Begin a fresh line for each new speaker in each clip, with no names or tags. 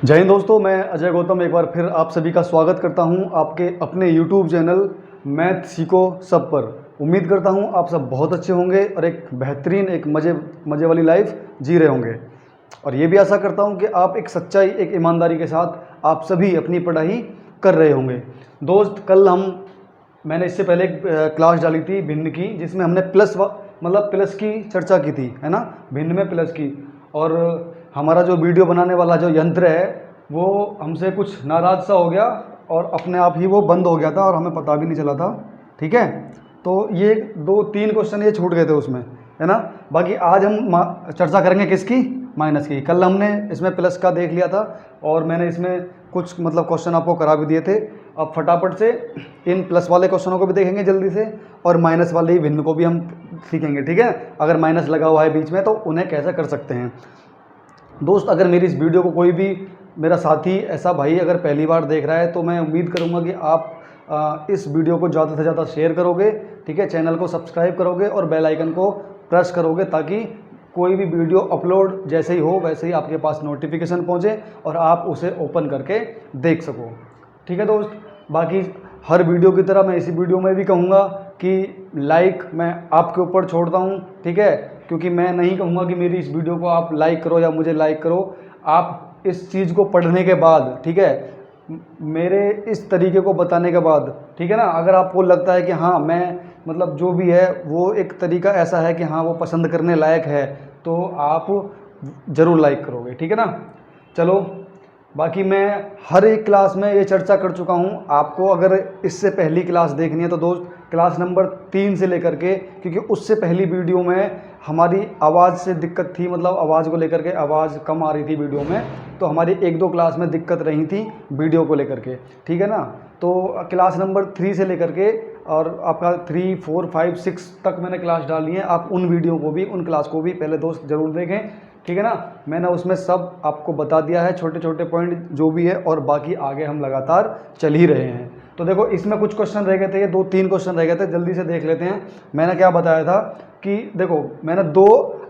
जय हिंद दोस्तों, मैं अजय गौतम एक बार फिर आप सभी का स्वागत करता हूं आपके अपने YouTube चैनल मैथ सीखो सब पर। उम्मीद करता हूं आप सब बहुत अच्छे होंगे और एक बेहतरीन एक मज़े वाली लाइफ जी रहे होंगे। और ये भी आशा करता हूं कि आप एक सच्चाई एक ईमानदारी के साथ आप सभी अपनी पढ़ाई कर रहे होंगे। दोस्त, कल मैंने इससे पहले एक क्लास डाली थी भिन्न की, जिसमें हमने प्लस की चर्चा की थी, है ना, भिन्न में प्लस की। और हमारा जो वीडियो बनाने वाला जो यंत्र है वो हमसे कुछ नाराज़ सा हो गया और अपने आप ही वो बंद हो गया था और हमें पता भी नहीं चला था। ठीक है, तो ये 2-3 क्वेश्चन ये छूट गए थे उसमें, है ना। बाकी आज हम चर्चा करेंगे किसकी, माइनस की। कल हमने इसमें प्लस का देख लिया था और मैंने इसमें कुछ क्वेश्चन आपको करा भी दिए थे। अब फटाफट से इन प्लस वाले क्वेश्चनों को भी देखेंगे जल्दी से, और माइनस वाले ही भिन्न को भी हम सीखेंगे। ठीक है, अगर माइनस लगा हुआ है बीच में तो उन्हें कैसे कर सकते हैं। दोस्त, अगर मेरी इस वीडियो को कोई भी मेरा साथी ऐसा भाई अगर पहली बार देख रहा है तो मैं उम्मीद करूंगा कि आप इस वीडियो को ज़्यादा से ज़्यादा शेयर करोगे। ठीक है, चैनल को सब्सक्राइब करोगे और बेल आइकन को प्रेस करोगे, ताकि कोई भी वीडियो अपलोड जैसे ही हो वैसे ही आपके पास नोटिफिकेशन पहुंचे और आप उसे ओपन करके देख सको। ठीक है दोस्त, बाकी हर वीडियो की तरह मैं इसी वीडियो में भी कहूँगा कि लाइक मैं आपके ऊपर छोड़ता हूँ। ठीक है, क्योंकि मैं नहीं कहूँगा कि मेरी इस वीडियो को आप लाइक करो या मुझे लाइक करो। आप इस चीज़ को पढ़ने के बाद, ठीक है, मेरे इस तरीके को बताने के बाद, ठीक है ना, अगर आपको लगता है कि हाँ मैं जो भी है वो एक तरीका ऐसा है कि हाँ वो पसंद करने लायक है, तो आप ज़रूर लाइक करोगे। ठीक है ना। चलो, बाकी मैं हर एक क्लास में ये चर्चा कर चुका हूँ। आपको अगर इससे पहली क्लास देखनी है तो दोस्त क्लास नंबर 3 से लेकर के, क्योंकि उससे पहली वीडियो में हमारी आवाज़ से दिक्कत थी, आवाज़ को लेकर के आवाज़ कम आ रही थी वीडियो में, तो हमारी 1-2 क्लास में दिक्कत रही थी वीडियो को लेकर के। ठीक है ना, तो क्लास नंबर 3 से लेकर के और आपका 3, 4, 5, 6 तक मैंने क्लास डाली है। आप उन वीडियो को भी, उन क्लास को भी पहले दोस्त ज़रूर देखें। ठीक है ना, मैंने उसमें सब आपको बता दिया है, छोटे छोटे पॉइंट जो भी है, और बाकी आगे हम लगातार चल ही रहे हैं। तो देखो, इसमें कुछ क्वेश्चन रह गए थे, ये 2-3 क्वेश्चन रह गए थे, जल्दी से देख लेते हैं। मैंने क्या बताया था कि देखो, मैंने 2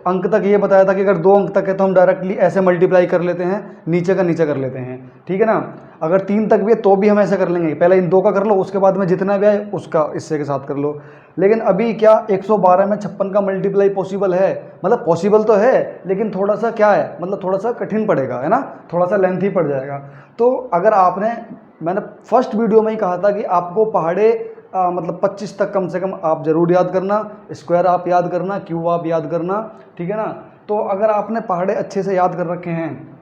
अंक तक ये बताया था कि अगर 2 अंक तक है तो हम डायरेक्टली ऐसे मल्टीप्लाई कर लेते हैं, नीचे का नीचे कर लेते हैं। ठीक है ना, अगर 3 तक भी है तो भी हम ऐसे कर लेंगे, पहले इन 2 का कर लो, उसके बाद में जितना भी आए उसका इससे के साथ कर लो। लेकिन अभी क्या 112 में 56 का मल्टीप्लाई पॉसिबल है? पॉसिबल तो है, लेकिन थोड़ा सा क्या है, थोड़ा सा कठिन पड़ेगा, है ना, थोड़ा सा लेंथी पड़ जाएगा। तो अगर मैंने फर्स्ट वीडियो में ही कहा था कि आपको पहाड़े 25 तक कम से कम आप ज़रूर याद करना, स्क्वायर आप याद करना, क्यूब आप याद करना। ठीक है ना, तो अगर आपने पहाड़े अच्छे से याद कर रखे हैं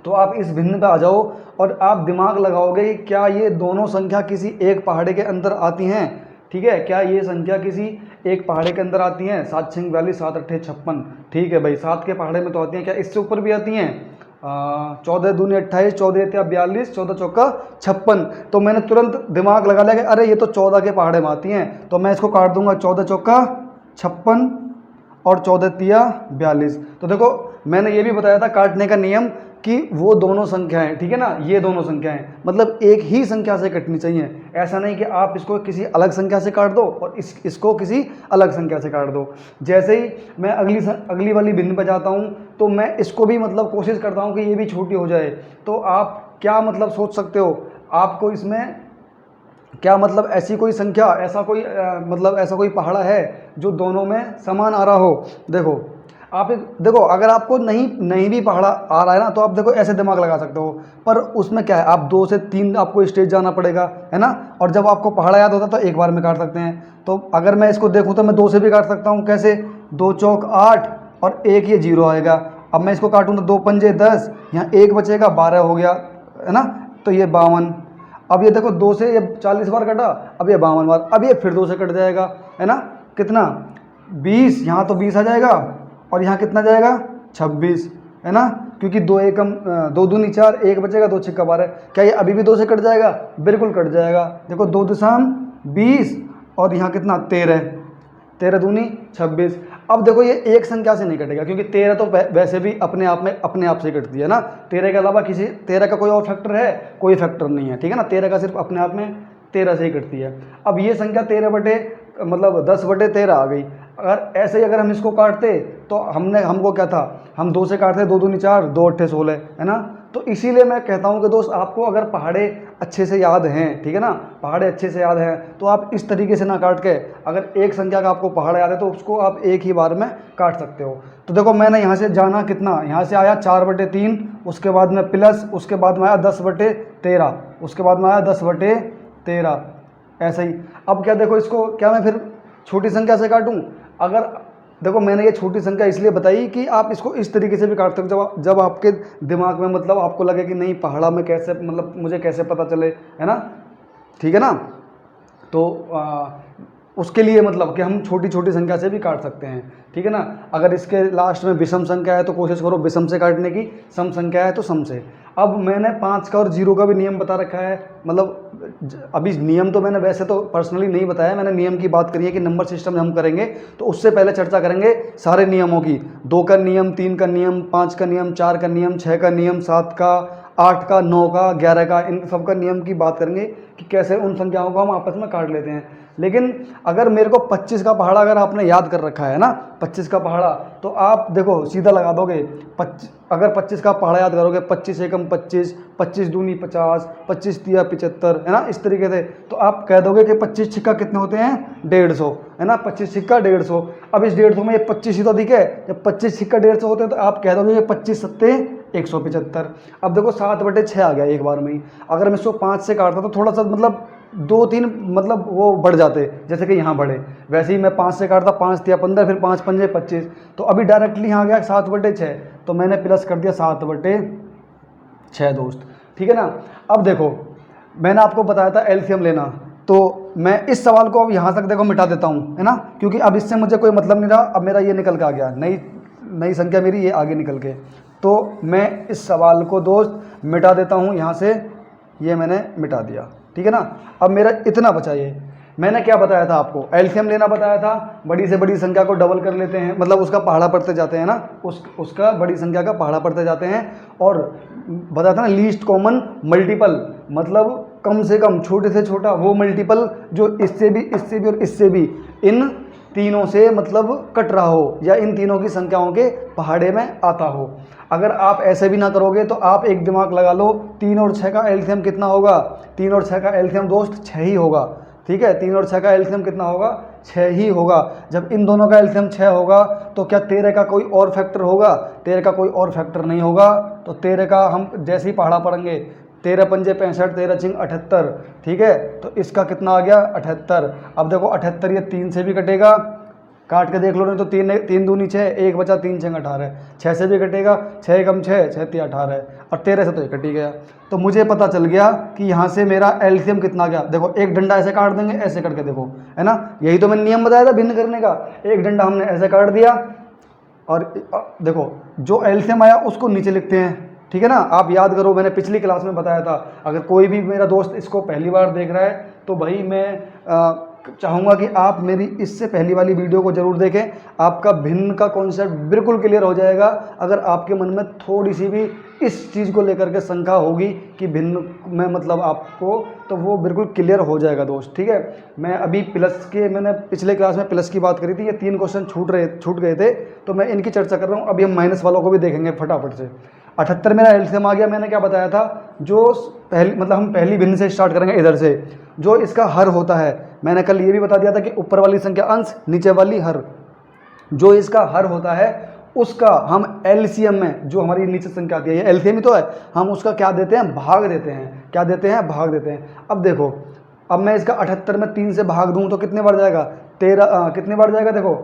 तो आप इस भिन्न पे आ जाओ और आप दिमाग लगाओगे कि क्या ये दोनों संख्या किसी एक पहाड़े के अंदर आती हैं। ठीक है, क्या ये संख्या किसी एक पहाड़े के अंदर आती हैं? 7 6 42, 7 8 56। ठीक है भाई, 7 के पहाड़े में तो आती हैं, क्या इससे ऊपर भी आती हैं? 14 दूनी 28, 14 या 42, 14 चौका 56। तो मैंने तुरंत दिमाग लगा लिया कि अरे ये तो 14 के पहाड़े में आती हैं, तो मैं इसको काट दूंगा, 14 चौका 56 और 14 तिया 42। तो देखो, मैंने ये भी बताया था काटने का नियम कि वो दोनों संख्याएं, ठीक है ना, ये दोनों संख्याएं एक ही संख्या से कटनी चाहिए। ऐसा नहीं कि आप इसको किसी अलग संख्या से काट दो और इसको किसी अलग संख्या से काट दो। जैसे ही मैं अगली वाली भिन्न पे जाता हूँ तो मैं इसको भी कोशिश करता हूँ कि ये भी छोटी हो जाए। तो आप क्या सोच सकते हो, आपको इसमें क्या ऐसी कोई संख्या, ऐसा कोई पहाड़ा है जो दोनों में समान आ रहा हो? देखो, देखो, अगर आपको नहीं भी पहाड़ा आ रहा है ना, तो आप देखो ऐसे दिमाग लगा सकते हो, पर उसमें क्या है, आप 2 से 3 आपको स्टेज जाना पड़ेगा, है ना। और जब आपको पहाड़ा याद होता है तो एक बार में काट सकते हैं। तो अगर मैं इसको देखूँ तो मैं 2 से भी काट सकता हूँ। कैसे? 2 चौक 8 और 1 ये 0 आएगा। अब मैं इसको काटूँ तो 2 पंजे 10, यहाँ 1 बचेगा, 12 हो गया, है ना, तो ये 52। अब ये देखो, 2 से ये 40 बार कटा, अब ये 52 बार, अब ये फिर 2 से कट जाएगा, है ना, कितना 20, यहाँ तो 20 आ जाएगा और यहाँ कितना जाएगा 26, है ना, क्योंकि 2 एकम 2 दूनी 4, 1 बचेगा, 2 छिक्का 12। क्या ये अभी भी 2 से कट जाएगा? बिल्कुल कट जाएगा। देखो 2 दिशाम 20 और यहाँ कितना 13, 13 दूनी 26। अब देखो, ये एक संख्या से नहीं कटेगा, क्योंकि 13 तो वैसे भी अपने आप से कटती है ना। 13 के अलावा 13 का कोई और फैक्टर है? कोई फैक्टर नहीं है। ठीक है ना, 13 का सिर्फ अपने आप में 13 से ही कटती है। अब ये संख्या 13 बटे 10 बटे 13 आ गई। अगर ऐसे ही अगर हम इसको काटते तो हमको क्या था, हम 2 से काटते, 2 दूनी 4, 2 अट्ठे 16, है ना। तो इसीलिए मैं कहता हूँ कि दोस्त आपको अगर पहाड़े अच्छे से याद हैं, ठीक है ना, पहाड़े अच्छे से याद हैं, तो आप इस तरीके से ना काट के, अगर एक संख्या का आपको पहाड़ याद है तो उसको आप एक ही बार में काट सकते हो। तो देखो मैंने यहाँ से जाना कितना, यहाँ से आया 4/3, उसके बाद में प्लस, उसके बाद में आया 10/13, उसके बाद में आया 10/13, ऐसे ही। अब क्या देखो, इसको क्या मैं फिर छोटी संख्या से काटूं? अगर देखो मैंने ये छोटी संख्या इसलिए बताई कि आप इसको इस तरीके से भी काट सकते हो, जब आपके दिमाग में मतलब आपको लगे कि नहीं पहाड़ा में कैसे, मतलब मुझे कैसे पता चले, है ना, ठीक है ना। तो उसके लिए मतलब कि हम छोटी छोटी संख्या से भी काट सकते हैं, ठीक है ना। अगर इसके लास्ट में विषम संख्या है तो कोशिश करो विषम से काटने की, सम संख्या है तो सम से। अब मैंने 5 का और 0 का भी नियम बता रखा है, मतलब अभी नियम तो मैंने वैसे तो पर्सनली नहीं बताया, मैंने नियम की बात करी है कि नंबर सिस्टम हम करेंगे तो उससे पहले चर्चा करेंगे सारे नियमों की। 2 का नियम, 3 का नियम, 5 का नियम, 4 का नियम, 6 का नियम, 7 का, 8 का, 9 का, 11 का, इन सब का नियम की बात करेंगे कि कैसे उन संख्याओं को हम आपस में काट लेते हैं। लेकिन अगर मेरे को 25 का पहाड़ा अगर आपने याद कर रखा है ना, 25 का पहाड़ा, तो आप देखो सीधा लगा दोगे। अगर 25 का पहाड़ा याद करोगे, 25 एकम 25, 25 दूनी 50, 25 तिया 75, है ना, इस तरीके से, तो आप कह दोगे कि 25 छिक्का कितने होते हैं, 150, है ना, 25 छिक्का 150। अब इस 150 में ये 25 ही तो दिखे, जब 25 छिक्का 150 होते हैं तो आप कह दोगे 25 सत्ते 175। अब देखो 7/6 आ गया एक बार में ही। अगर मैं इसको 5 से काटता तो थोड़ा सा मतलब 2-3 मतलब वो बढ़ जाते, जैसे कि यहाँ बढ़े, वैसे ही मैं 5 से काटता, 5 तिया 15, फिर 5 पंजे 25, तो अभी डायरेक्टली यहाँ आ गया 7/6, तो मैंने प्लस कर दिया 7/6 दोस्त, ठीक है ना। अब देखो मैंने आपको बताया था एलसीएम लेना, तो मैं इस सवाल को अब यहाँ तक देखो मिटा देता हूँ, है ना, क्योंकि अब इससे मुझे कोई मतलब नहीं रहा। अब मेरा ये निकल के आ गया, नई संख्या मेरी ये आगे निकल के, तो मैं इस सवाल को दोस्त मिटा देता हूँ यहाँ से, ये मैंने मिटा दिया, ठीक है ना। अब मेरा इतना बचा, ये मैंने क्या बताया था आपको, एलसीएम लेना बताया था, बड़ी से बड़ी संख्या को डबल कर लेते हैं, मतलब उसका पहाड़ा पढ़ते जाते हैं ना, उसका बड़ी संख्या का पहाड़ा पढ़ते जाते हैं। और बताया था ना लीस्ट कॉमन मल्टीपल, मतलब कम से कम छोटे से छोटा वो मल्टीपल जो इससे भी और इससे भी, इन तीनों से मतलब कट रहा हो, या इन तीनों की संख्याओं के पहाड़े में आता हो। अगर आप ऐसे भी ना करोगे तो आप एक दिमाग लगा लो, 3 और 6 का एलसीएम कितना होगा? 3 और 6 का एलसीएम दोस्त 6 ही होगा, ठीक है। 3 और 6 का एलसीएम कितना होगा? 6 ही होगा। जब इन दोनों का एलसीएम 6 होगा तो क्या 13 का कोई और फैक्टर होगा? 13 का कोई और फैक्टर नहीं होगा। तो 13 का हम जैसे ही पहाड़ा पढ़ेंगे, 13 पंजे 65, 13 छिंग 78, ठीक है, तो इसका कितना आ गया? 78। अब देखो 78 ये 3 से भी कटेगा, काट के देख लो, नहीं तो 3 दूनी 6, 1 बचा, 3 छिंग 18, 6 से भी कटेगा, 6 एकम 6, 6 तिया 18, और 13 से तो ये कट ही गया। तो मुझे पता चल गया कि यहाँ से मेरा एलसीएम कितना गया। देखो एक डंडा ऐसे काट देंगे, ऐसे करके देखो, है ना, यही तो मैंने नियम बताया था भिन्न करने का। एक डंडा हमने ऐसे काट दिया, और देखो जो एलसीएम आया उसको नीचे लिखते हैं, ठीक है ना। आप याद करो, मैंने पिछली क्लास में बताया था, अगर कोई भी मेरा दोस्त इसको पहली बार देख रहा है तो भाई मैं चाहूँगा कि आप मेरी इससे पहली वाली वीडियो को ज़रूर देखें। आपका भिन्न का कॉन्सेप्ट बिल्कुल क्लियर हो जाएगा। अगर आपके मन में थोड़ी सी भी इस चीज़ को लेकर के शंका होगी कि भिन्न में मतलब आपको, तो वो बिल्कुल क्लियर हो जाएगा दोस्त, ठीक है। मैं अभी प्लस के, मैंने पिछले क्लास में प्लस की बात करी थी, ये 3 क्वेश्चन छूट गए थे, तो मैं इनकी चर्चा कर रहा हूँ। अभी हम माइनस वालों को भी देखेंगे फटाफट से। 78 मेरा एलसीएम आ गया। मैंने क्या बताया था, जो हम पहली भिन्न से स्टार्ट करेंगे, इधर से जो इसका हर होता है। मैंने कल ये भी बता दिया था कि ऊपर वाली संख्या अंश, नीचे वाली हर, जो इसका हर होता है उसका हम एलसीएम में, जो हमारी नीचे संख्या आती है, ये एलसीएम ही तो है, हम उसका क्या देते हैं? भाग देते हैं। क्या देते हैं? भाग देते हैं। अब देखो, अब मैं इसका 78 में 3 से भाग दूं तो कितने बार जाएगा? 13, कितने बार जाएगा? देखो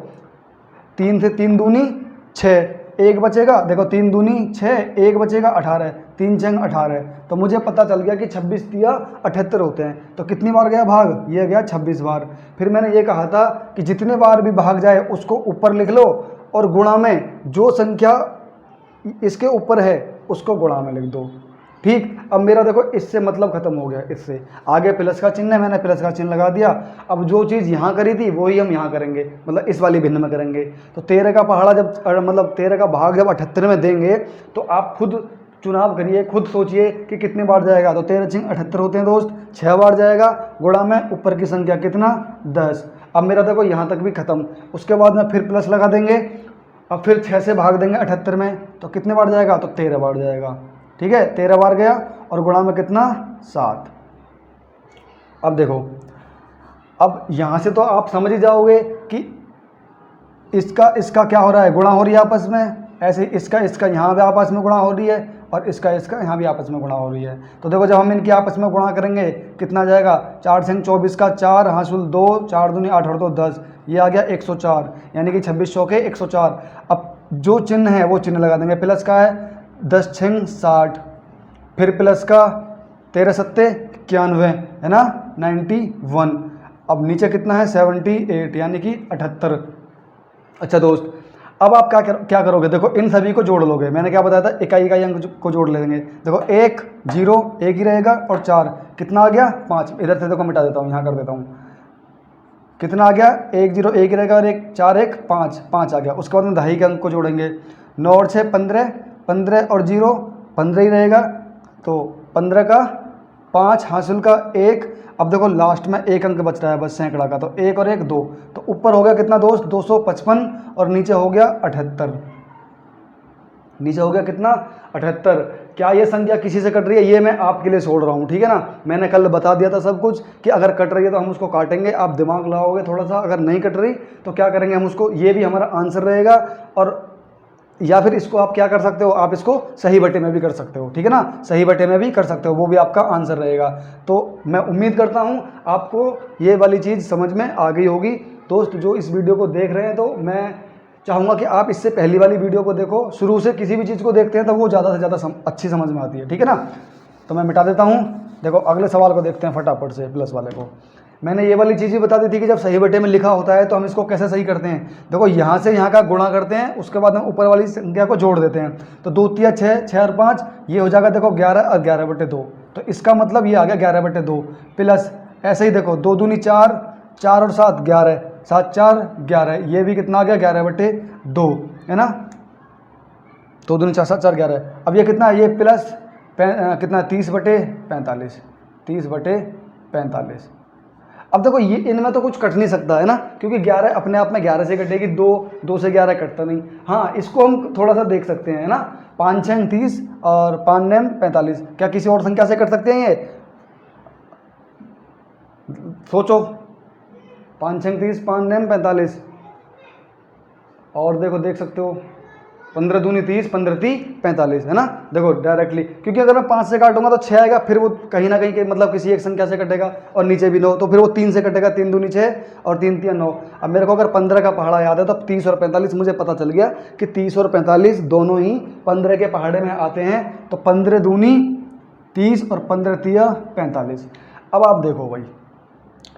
3 से 3 दूनी 6, 1 बचेगा, देखो 3 दूनी 6, 1 बचेगा 18, 3 छंग 18। तो मुझे पता चल गया कि 26 तिया 78 होते हैं। तो कितनी बार गया भाग? ये गया 26 बार। फिर मैंने ये कहा था कि जितने बार भी भाग जाए उसको ऊपर लिख लो, और गुणा में जो संख्या इसके ऊपर है उसको गुणा में लिख दो, ठीक। अब मेरा देखो इससे मतलब खत्म हो गया। इससे आगे प्लस का चिन्ह है, मैंने प्लस का चिन्ह लगा दिया। अब जो चीज़ यहाँ करी थी वही हम यहाँ करेंगे, मतलब इस वाली भिन्न में करेंगे। तो 13 का पहाड़ा जब, मतलब 13 का भाग जब 78 में देंगे तो आप खुद चुनाव करिए, खुद सोचिए कि कितनी बार जाएगा। तो 13 छिंग 78 होते हैं दोस्त, 6 बार जाएगा। गुणा में ऊपर की संख्या कितना 10। अब मेरा देखो यहाँ तक भी खत्म। उसके बाद में फिर प्लस लगा देंगे, अब फिर 6 से भाग देंगे 78 में, तो कितने बार जाएगा, तो 13 बार जाएगा। ठीक है, 13 बार गया और गुणा में कितना 7। अब देखो, अब यहाँ से तो आप समझ ही जाओगे कि इसका क्या हो रहा है, गुणा हो रही है आपस में। ऐसे इसका यहाँ भी आपस में गुणा हो रही है और इसका यहाँ भी आपस में गुणा हो रही है। तो देखो, जब हम इनकी आपस में गुणा करेंगे कितना जाएगा, 4 छिंग 24 का 4 हासिल 2, 4 दूनी 8 और 2 10, ये आ गया 104, यानी कि 26 चौके 104। अब जो चिन्ह है वो चिन्ह लगा देंगे। प्लस का है 10 छिंग 60, फिर प्लस का 13 सत्ते 91 है ना 91। अब नीचे कितना है 78, यानी कि 78। अच्छा दोस्त, अब आप क्या करोगे, देखो इन सभी को जोड़ लोगे। मैंने क्या बताया था, इकाई अंक को जोड़ लेंगे। देखो 1 0 1 ही रहेगा और 4 कितना आ गया 5। इधर से देखो मिटा देता हूँ, यहाँ कर देता हूँ। कितना आ गया 1 0 1 रहेगा और 1 4 1 5 5 आ गया। उसके बाद में दहाई के अंक को जोड़ेंगे। 9 और 6 15, 15 और 0 15 ही रहेगा। तो 15 का 5 हासिल का 1। अब देखो लास्ट में एक अंक बच रहा है बस सैकड़ा का, तो 1 और 1 2, तो ऊपर हो गया कितना दोस्त 255 और नीचे हो गया 78। नीचे हो गया कितना 78। क्या ये संख्या किसी से कट रही है, ये मैं आपके लिए छोड़ रहा हूँ, ठीक है ना। मैंने कल बता दिया था सब कुछ कि अगर कट रही है तो हम उसको काटेंगे, आप दिमाग लगाओगे थोड़ा सा। अगर नहीं कट रही तो क्या करेंगे हम उसको, ये भी हमारा आंसर रहेगा। और या फिर इसको आप क्या कर सकते हो, आप इसको सही बटे में भी कर सकते हो, ठीक है ना, सही बटे में भी कर सकते हो, वो भी आपका आंसर रहेगा। तो मैं उम्मीद करता हूँ आपको ये वाली चीज़ समझ में आ गई होगी। दोस्त जो इस वीडियो को देख रहे हैं, तो मैं चाहूँगा कि आप इससे पहली वाली वीडियो को देखो। शुरू से किसी भी चीज़ को देखते हैं तो वो ज़्यादा से ज़्यादा अच्छी समझ में आती है, ठीक है ना। तो मैं मिटा देता हूँ। देखो अगले सवाल को देखते हैं फटाफट से, प्लस वाले को। मैंने ये वाली चीज़ भी बता दी थी कि जब सही बटे में लिखा होता है तो हम इसको कैसे सही करते हैं। देखो यहाँ से यहाँ का गुणा करते हैं, उसके बाद हम ऊपर वाली संख्या को जोड़ देते हैं। तो 2 तिया 6, 6 और 5 ये हो जाएगा देखो 11 और 11/2। तो इसका मतलब ये आ गया 11/2 प्लस ऐसे ही देखो 2 दूनी 4, 4 और 7 11, 7 4 11, ये भी कितना आ गया 11/2 है ना। 2 दूनी 4 7 4 11। अब ये कितना, ये प्लस कितना 30/45, 30/45। अब देखो ये इनमें तो कुछ कट नहीं सकता है ना, क्योंकि 11 अपने आप में 11 से कटेगी, 2 से 11 कटता नहीं। हाँ, इसको हम थोड़ा सा देख सकते हैं, है ना। 5 6 30 और 5 9 45, क्या किसी और संख्या से कट सकते हैं ये, सोचो। 5 6 30 5 9 45, और देखो देख सकते हो 15 दूनी 30, 15 3 45 है ना। देखो डायरेक्टली, क्योंकि अगर मैं 5 से काटूंगा तो 6 आएगा, फिर वो कहीं ना कहीं के मतलब किसी एक संख्या से कटेगा, और नीचे भी 9, तो फिर वो 3 से कटेगा, 3 दूनी 6 और 3 3 9। अब मेरे को अगर 15 का पहाड़ा याद है तो 30 और 45 मुझे पता चल गया कि 30 और 45 दोनों ही 15 के पहाड़े में आते हैं। तो 15 दूनी 30 और 15 तिया 45। अब आप देखो भाई,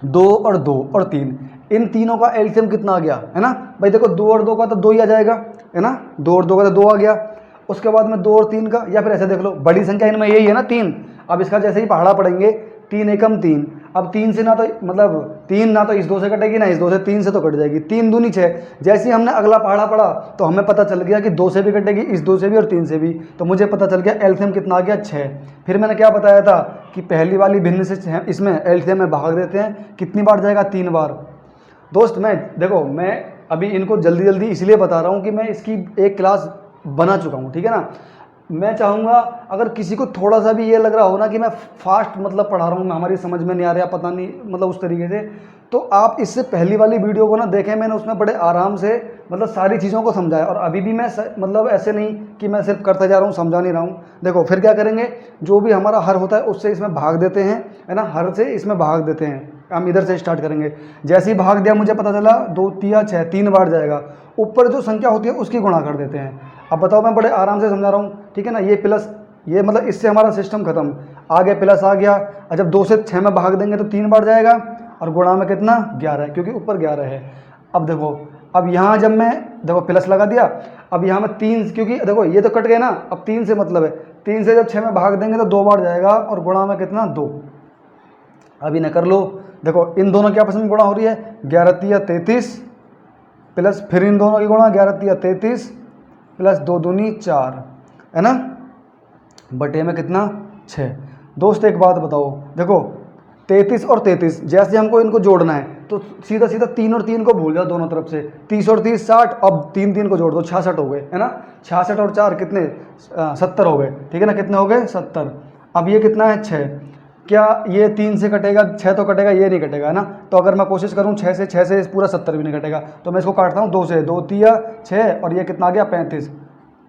2 और 2 और 3, इन तीनों का एलसीएम कितना आ गया, है ना भाई। देखो 2 और 2 का तो 2 ही आ जाएगा, है ना। 2 और 2 का तो 2 आ गया। उसके बाद में 2 और 3 का, या फिर ऐसे देख लो, बड़ी संख्या इनमें यही है ना 3। अब इसका जैसे ही पहाड़ा पड़ेंगे 3 एकम 3। अब 3 से ना तो मतलब 3 ना तो इस 2 से कटेगी ना इस 2 से, 3 से तो कट जाएगी। 3 दूनी 6। जैसे ही हमने अगला पहाड़ा पड़ा तो हमें पता चल गया कि 2 से भी कटेगी, इस 2 से भी और 3 से भी। तो मुझे पता चल गया एलसीएम कितना आ गया 6। फिर मैंने क्या बताया था कि पहली वाली भिन्न से इसमें एलसीएम में भाग देते हैं, कितनी बार जाएगा 3 बार। दोस्त मैं अभी इनको जल्दी जल्दी इसलिए बता रहा हूँ कि मैं इसकी एक क्लास बना चुका हूँ, ठीक है ना। मैं चाहूँगा अगर किसी को थोड़ा सा भी ये लग रहा हो ना कि मैं फास्ट मतलब पढ़ा रहा हूँ, हमारी समझ में नहीं आ रहा, पता नहीं मतलब उस तरीके से, तो आप इससे पहली वाली वीडियो को ना देखें। मैंने उसमें बड़े आराम से मतलब सारी चीज़ों को समझाया, और अभी भी मैं मतलब ऐसे नहीं कि मैं सिर्फ करता जा रहा हूँ, समझा नहीं रहा हूँ। देखो फिर क्या करेंगे, जो भी हमारा हर होता है उससे इसमें भाग देते हैं, है ना, हर से इसमें भाग देते हैं। हम इधर से स्टार्ट करेंगे। जैसे ही भाग दिया मुझे पता चला 2 तिया 6, 3 बार जाएगा। ऊपर जो संख्या होती है उसकी गुणा कर देते हैं। अब बताओ, मैं बड़े आराम से समझा रहा हूँ, ठीक है ना। ये प्लस, ये मतलब इससे हमारा सिस्टम खत्म। आगे प्लस आ गया, और जब 2 से 6 में भाग देंगे तो 3 बार जाएगा, और गुणा में कितना 11, क्योंकि ऊपर 11 है। अब देखो, अब यहाँ जब मैं देखो प्लस लगा दिया, अब यहाँ में 3, क्योंकि देखो ये तो कट गए ना, अब 3 से मतलब है, 3 से जब 6 में भाग देंगे तो 2 बार जाएगा, और गुणा में कितना 2। अब इन्हें कर लो। देखो इन दोनों की आपस में गुणा हो रही है, 11 तिया 33 प्लस फिर इन दोनों की गुणा 11 तिया 33 प्लस 2 दूनी 4, है ना। बटे में कितना 6। दोस्त एक बात बताओ, देखो 33 और 33 जैसे हमको इनको जोड़ना है तो सीधा सीधा 3 और 3 को भूल जाओ दोनों तरफ से, 30 और 30 60, अब 3 3 को जोड़ दो 66 हो गए, है ना। 66 और 4 कितने 70 हो गए, ठीक है ना। कितने हो गए 70। अब ये कितना है 6, क्या ये 3 से कटेगा 6 तो कटेगा, ये नहीं कटेगा, है ना। तो अगर मैं कोशिश करूँ 6 से पूरा 70 भी नहीं कटेगा, तो मैं इसको काटता हूँ 2 से, 2 तिया 6 और ये कितना आ गया 35,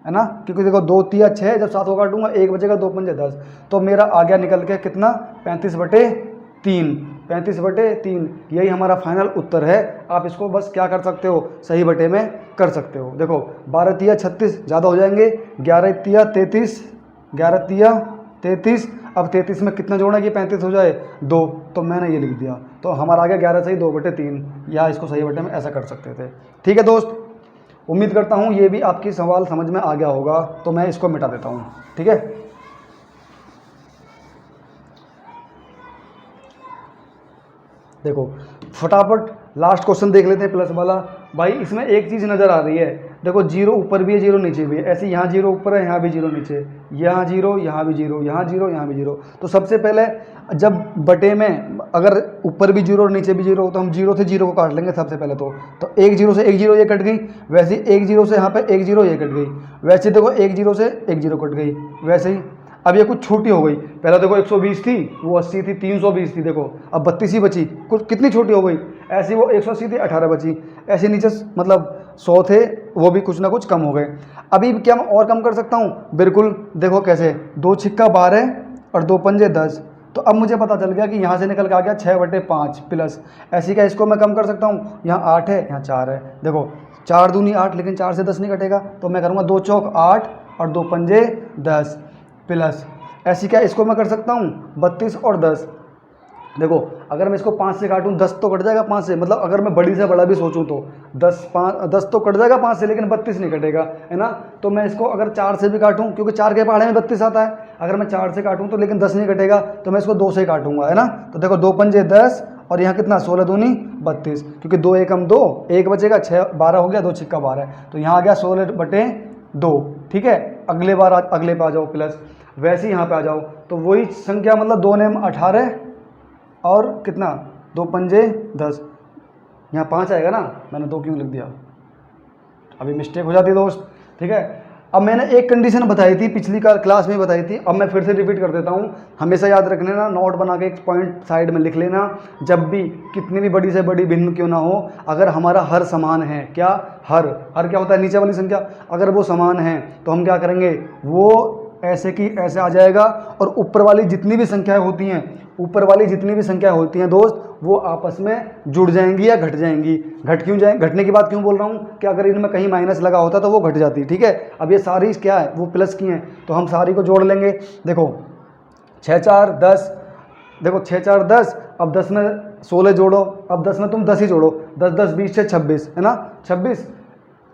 है ना। क्योंकि देखो 2 तिया 6, जब 7 को काटूंगा 1 बचेगा, 2 पंजे 10, तो मेरा आ गया निकल के कितना 35/3, 35/3। यही हमारा फाइनल उत्तर है। आप इसको बस क्या कर सकते हो, सही बटे में कर सकते हो। देखो 12 तिया 36 ज़्यादा हो जाएंगे, 11 तिया 33, 11 तिया 33, अब 33 में कितना जोड़ना कि 35 हो जाए 2, तो मैंने ये लिख दिया, तो हमारा आ गया 11 सही 2/3, या इसको सही बटे में ऐसा कर सकते थे। ठीक है दोस्त, उम्मीद करता हूँ ये भी आपकी सवाल समझ में आ गया होगा, तो मैं इसको मिटा देता हूँ। ठीक है, देखो फटाफट लास्ट क्वेश्चन देख लेते हैं प्लस वाला। भाई इसमें एक चीज़ नज़र आ रही है, देखो 0 ऊपर भी है 0 नीचे भी है, ऐसे यहाँ 0 ऊपर है यहाँ भी 0 नीचे, यहाँ 0 यहाँ भी 0, यहाँ 0 यहाँ भी 0। तो सबसे पहले जब बटे में अगर ऊपर भी 0 और नीचे भी 0 हो तो हम 0 से 0 को काट लेंगे सबसे पहले। तो एक 0 से एक 0 ये कट गई, वैसे ही एक 0 से यहाँ पर एक 0 ये कट गई, वैसे देखो एक 0 से एक 0 कट गई, वैसे ही अब ये कुछ छोटी हो गई। पहले देखो 120 थी, वो 80 थी, 320 थी, देखो अब 32 ही बची, कुछ कितनी छोटी हो गई। ऐसी वो 180 थी 18 बची, ऐसे नीचे मतलब 100 थे वो भी कुछ ना कुछ कम हो गए। अभी क्या मैं और कम कर सकता हूँ, बिल्कुल देखो कैसे, 2 छिक्का 12 और 2 पंजे 10। तो अब मुझे पता चल गया कि यहाँ से निकल के आ गया 6/5 प्लस, ऐसी क्या इसको मैं कम कर सकता हूँ, यहाँ 8 है यहाँ 4 है, देखो 4 दूनी 8, लेकिन 4 से 10 नहीं कटेगा, तो मैं करूँगा 2 चौक 8 और 2 पंजे 10 प्लस, ऐसी क्या इसको मैं कर सकता हूँ 32 और 10। देखो अगर मैं इसको 5 से काटूँ 10 तो कट जाएगा 5 से, मतलब अगर मैं बड़ी से बड़ा भी सोचूं तो 10 तो कट जाएगा 5 से, लेकिन 32 नहीं कटेगा, है ना। तो मैं इसको अगर 4 से भी काटूं, क्योंकि 4 के पहाड़े में 32 आता है, अगर मैं 4 से काटूं तो लेकिन 10 नहीं कटेगा, तो मैं इसको 2 से काटूंगा, है ना। तो देखो 2 पंजे 10 और यहाँ कितना 16 दूनी 32, क्योंकि 2 एकम 2, 1 बचेगा 6 12 हो गया, 2 छिक्का 12, तो यहाँ आ गया 16/2। ठीक है, अगले बार अगले पे आ जाओ प्लस, वैसे ही यहाँ पे आ जाओ, तो वही संख्या मतलब 2 नेम 18 और कितना 2 पंजे 10, यहाँ 5 आएगा ना, मैंने 2 क्यों लिख दिया, अभी मिस्टेक हो जाती है दोस्त। ठीक है, अब मैंने एक कंडीशन बताई थी पिछली क्लास में बताई थी, अब मैं फिर से रिपीट कर देता हूँ, हमेशा याद रखने ना, नोट बना के एक पॉइंट साइड में लिख लेना। जब भी कितनी भी बड़ी से बड़ी भिन्न क्यों ना हो, अगर हमारा हर समान है, क्या हर क्या होता है नीचे वाली संख्या, अगर वो समान है तो हम क्या करेंगे, वो ऐसे की ऐसे आ जाएगा, और ऊपर वाली जितनी भी संख्याएं होती हैं, ऊपर वाली जितनी भी संख्याएं होती हैं दोस्त, वो आपस में जुड़ जाएंगी या घट जाएंगी। घट क्यों जाए, घटने की बात क्यों बोल रहा हूँ कि अगर इनमें कहीं माइनस लगा होता तो वो घट जाती। ठीक है, अब ये सारी क्या है, वो प्लस की हैं, तो हम सारी को जोड़ लेंगे। देखो 6 4 10, देखो 6 4 10, अब 10 में 16 जोड़ो, अब 10 में तुम 10 ही जोड़ो, 10 10 20 6 26, है ना। 26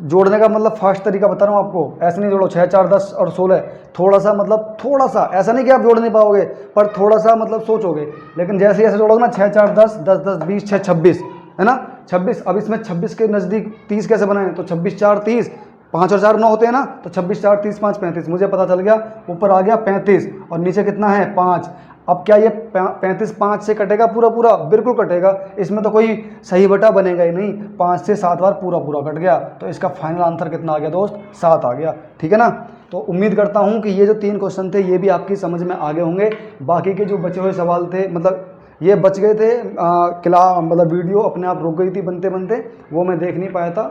जोड़ने का मतलब फास्ट तरीका बता रहा हूँ आपको, ऐसे नहीं जोड़ो 6 4 10 और 16, थोड़ा सा मतलब थोड़ा सा, ऐसा नहीं कि आप जोड़ नहीं पाओगे, पर थोड़ा सा मतलब सोचोगे, लेकिन जैसे ऐसे जोड़ोगे ना 6 4 10 10 10 20 6 26, है ना 26। अब इसमें 26 के नज़दीक 30 कैसे बनाए, तो 26 4 30, 5 और 4 9 होते हैं ना, तो 26 4 30 5 35, मुझे पता चल गया ऊपर आ गया 35 और नीचे कितना है 5। अब क्या ये 35 5 से कटेगा पूरा पूरा, बिल्कुल कटेगा, इसमें तो कोई सही बटा बनेगा ही नहीं, 5 से 7 बार पूरा पूरा कट गया, तो इसका फाइनल आंसर कितना आ गया दोस्त, 7 आ गया। ठीक है ना, तो उम्मीद करता हूँ कि ये जो 3 क्वेश्चन थे ये भी आपकी समझ में आ गए होंगे। बाकी के जो बचे हुए सवाल थे, मतलब ये बच गए थे, मतलब वीडियो अपने आप रुक गई थी बनते बनते, वो मैं देख नहीं पाया था,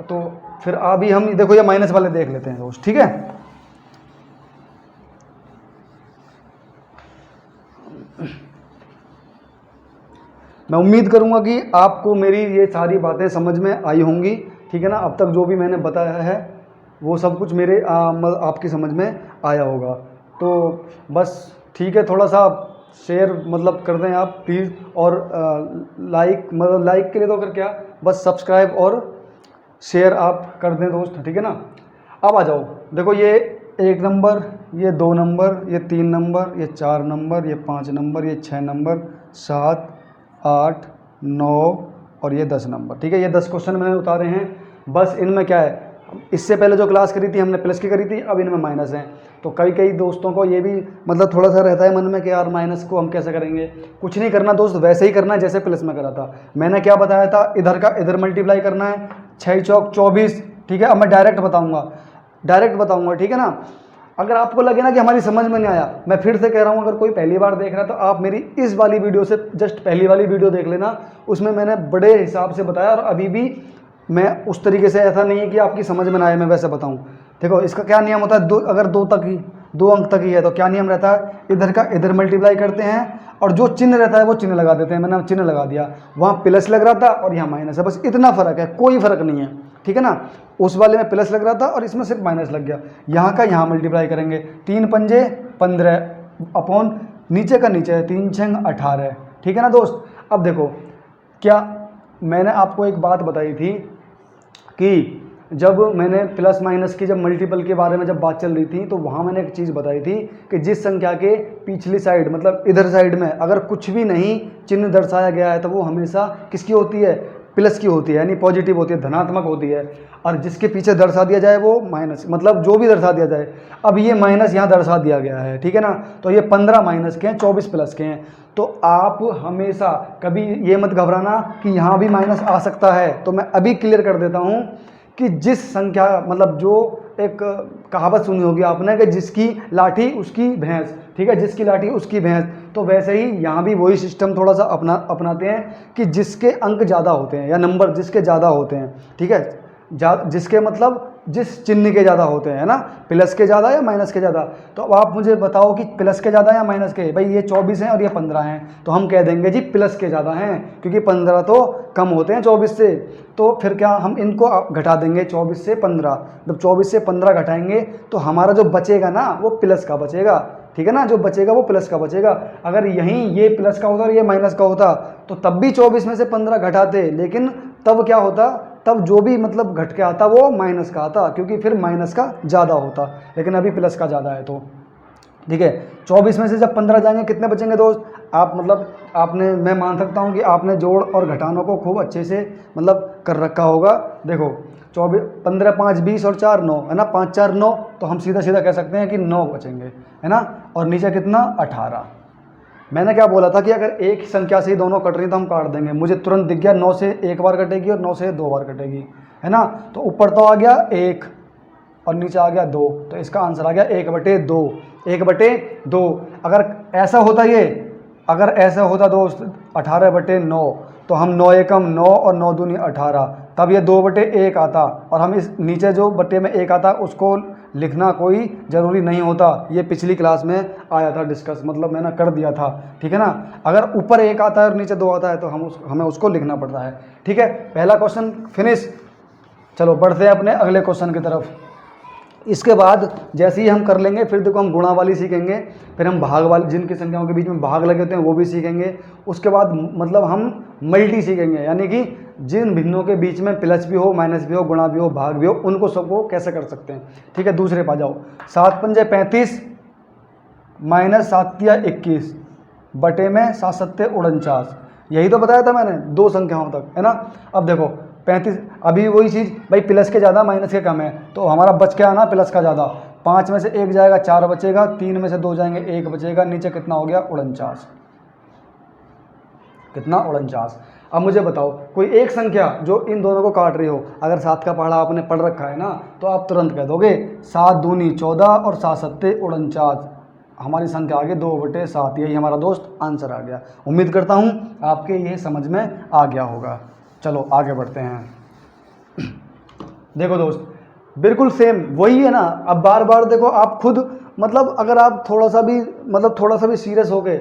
तो फिर अभी हम देखो ये माइनस वाले देख लेते हैं दोस्त। ठीक है, मैं उम्मीद करूंगा कि आपको मेरी ये सारी बातें समझ में आई होंगी। ठीक है ना, अब तक जो भी मैंने बताया है वो सब कुछ मेरे आपकी समझ में आया होगा। तो बस ठीक है, थोड़ा सा शेयर मतलब कर दें आप प्लीज़, और लाइक मतलब लाइक के लिए तो अगर क्या, बस सब्सक्राइब और शेयर आप कर दें दोस्त। ठीक है ना, अब आ जाओ, देखो ये 1 नंबर, ये 2 नंबर, ये 3 नंबर, ये 4 नंबर, ये 5 नंबर, ये 6 नंबर, 7 8 9 और ये 10 नंबर। ठीक है, ये 10 क्वेश्चन मैंने उतारे हैं। बस इनमें क्या है, इससे पहले जो क्लास करी थी हमने प्लस की करी थी, अब इनमें माइनस हैं। तो कई कई दोस्तों को ये भी मतलब थोड़ा सा रहता है मन में कि यार माइनस को हम कैसे करेंगे। कुछ नहीं करना दोस्त, वैसे ही करना है जैसे प्लस में करा था। मैंने क्या बताया था, इधर का इधर मल्टीप्लाई करना है, 6 चौक 24, ठीक है। अब मैं डायरेक्ट बताऊँगा, ठीक है ना। अगर आपको लगे ना कि हमारी समझ में नहीं आया, मैं फिर से कह रहा हूँ, अगर कोई पहली बार देख रहा है तो आप मेरी इस वाली वीडियो से जस्ट पहली वाली वीडियो देख लेना, उसमें मैंने बड़े हिसाब से बताया। और अभी भी मैं उस तरीके से, ऐसा नहीं है कि आपकी समझ में ना आए, मैं वैसे बताऊँ। देखो इसका क्या नियम होता है, अगर 2 अंक तक ही है तो क्या नियम रहता है, इधर का इधर मल्टीप्लाई करते हैं और जो चिन्ह रहता है वो चिन्ह लगा देते हैं। मैंने चिन्ह लगा दिया, वहाँ प्लस लग रहा था और यहाँ माइनस है, बस इतना फ़र्क है, कोई फ़र्क नहीं है, ठीक है ना। उस वाले में प्लस लग रहा था और इसमें सिर्फ माइनस लग गया। यहाँ का यहाँ मल्टीप्लाई करेंगे, 3 पंजे 15 अपॉन नीचे का नीचे है, 3 छंग 18, ठीक है ना दोस्त। अब देखो, क्या मैंने आपको एक बात बताई थी कि जब मैंने प्लस माइनस की जब मल्टीपल के बारे में जब बात चल रही थी, तो वहाँ मैंने एक चीज़ बताई थी कि जिस संख्या के पिछली साइड मतलब इधर साइड में अगर कुछ भी नहीं चिन्ह दर्शाया गया है तो वो हमेशा किसकी होती है, प्लस की होती है, यानी पॉजिटिव होती है, धनात्मक होती है। और जिसके पीछे दर्शा दिया जाए वो माइनस, मतलब जो भी दर्शा दिया जाए। अब ये माइनस यहाँ दर्शा दिया गया है, ठीक है ना। तो ये 15 माइनस के हैं, 24 प्लस के हैं। तो आप हमेशा कभी ये मत घबराना कि यहाँ भी माइनस आ सकता है। तो मैं अभी क्लियर कर देता हूँ कि जिस संख्या मतलब जो एक कहावत सुनी होगी आपने कि जिसकी लाठी उसकी भैंस, ठीक है, जिसकी लाठी उसकी भैंस। तो वैसे ही यहाँ भी वही सिस्टम थोड़ा सा अपनाते हैं कि जिसके अंक ज़्यादा होते हैं या नंबर जिसके ज़्यादा होते हैं, ठीक है, जिसके मतलब जिस चिन्ह के ज़्यादा होते हैं ना, प्लस के ज़्यादा या माइनस के ज़्यादा। तो अब आप मुझे बताओ कि प्लस के ज़्यादा या माइनस के। भाई ये 24 हैं और ये 15 हैं, तो हम कह देंगे जी प्लस के ज़्यादा हैं, क्योंकि 15 तो कम होते हैं 24 से। तो फिर क्या हम इनको घटा देंगे 24 से 15। जब 24 से 15 घटाएंगे तो हमारा जो बचेगा ना वो प्लस का बचेगा, ठीक है ना, जो बचेगा वो प्लस का बचेगा। अगर यहीं ये प्लस का होता और ये माइनस का होता तो तब भी 24 में से 15 घटाते, लेकिन तब क्या होता, तब जो भी मतलब घट के आता वो माइनस का आता, क्योंकि फिर माइनस का ज़्यादा होता, लेकिन अभी प्लस का ज़्यादा है। तो ठीक है, 24 में से जब 15 जाएंगे कितने बचेंगे दोस्त। आप मतलब आपने, मैं मान सकता हूँ कि आपने जोड़ और घटानों को खूब अच्छे से मतलब कर रखा होगा। देखो 24, 15 5 20 और 4 9 है ना, 5 4 9, तो हम सीधा सीधा कह सकते हैं कि 9 बचेंगे, है ना। और नीचे कितना, 18। मैंने क्या बोला था कि अगर एक संख्या से ही दोनों कट रही तो हम काट देंगे। मुझे तुरंत दिख गया 9 से एक बार कटेगी और 9 से 2 बार कटेगी, है ना। तो ऊपर तो आ गया 1 और नीचे आ गया 2, तो इसका आंसर आ गया 1/2, 1/2। अगर ऐसा होता, ये अगर ऐसा होता दोस्त 18/9, तो हम 9 एकम 9 और 9 दूनी 18, तब ये 2/1 आता। और हम इस नीचे जो बट्टे में 1 आता उसको लिखना कोई ज़रूरी नहीं होता। ये पिछली क्लास में आया था डिस्कस, मतलब मैंने कर दिया था, ठीक है ना। अगर ऊपर 1 आता है और नीचे 2 आता है तो हमें उसको लिखना पड़ता है, ठीक है। पहला क्वेश्चन फिनिश। चलो बढ़ते हैं अपने अगले क्वेश्चन की तरफ। इसके बाद जैसे ही हम कर लेंगे फिर देखो हम गुणा वाली सीखेंगे, फिर हम भाग वाली, जिनकी संख्याओं के बीच में भाग लगे होते हैं वो भी सीखेंगे। उसके बाद मतलब हम मल्टी सीखेंगे, यानी कि जिन भिन्नों के बीच में प्लस भी हो, माइनस भी हो, गुणा भी हो, भाग भी हो, उनको सबको कैसे कर सकते हैं, ठीक है। दूसरे पा जाओ, 7 पंजे 35 माइनस 7 तिया 21 बटे में 7 सत्ते 49। यही तो बताया था मैंने, 2 संख्याओं तक, है ना। अब देखो 35, अभी वही चीज़, भाई प्लस के ज़्यादा माइनस के कम है, तो हमारा बच के आना प्लस का ज़्यादा। 5 में से 1 जाएगा 4 बचेगा, 3 में से 2 जाएंगे 1 बचेगा, नीचे कितना हो गया 49, कितना 49। अब मुझे बताओ कोई एक संख्या जो इन दोनों को काट रही हो, अगर 7 का पहाड़ा आपने पढ़ रखा है ना तो आप तुरंत कह दोगे 7 दूनी 14 और 7 सत्ते 49। हमारी संख्या आ गई 2/7, यही हमारा दोस्त आंसर आ गया। उम्मीद करता हूँ आपके ये समझ में आ गया होगा। चलो आगे बढ़ते हैं। देखो दोस्त बिल्कुल सेम वही है ना। अब बार बार देखो आप खुद, मतलब अगर आप थोड़ा सा भी सीरियस हो गए,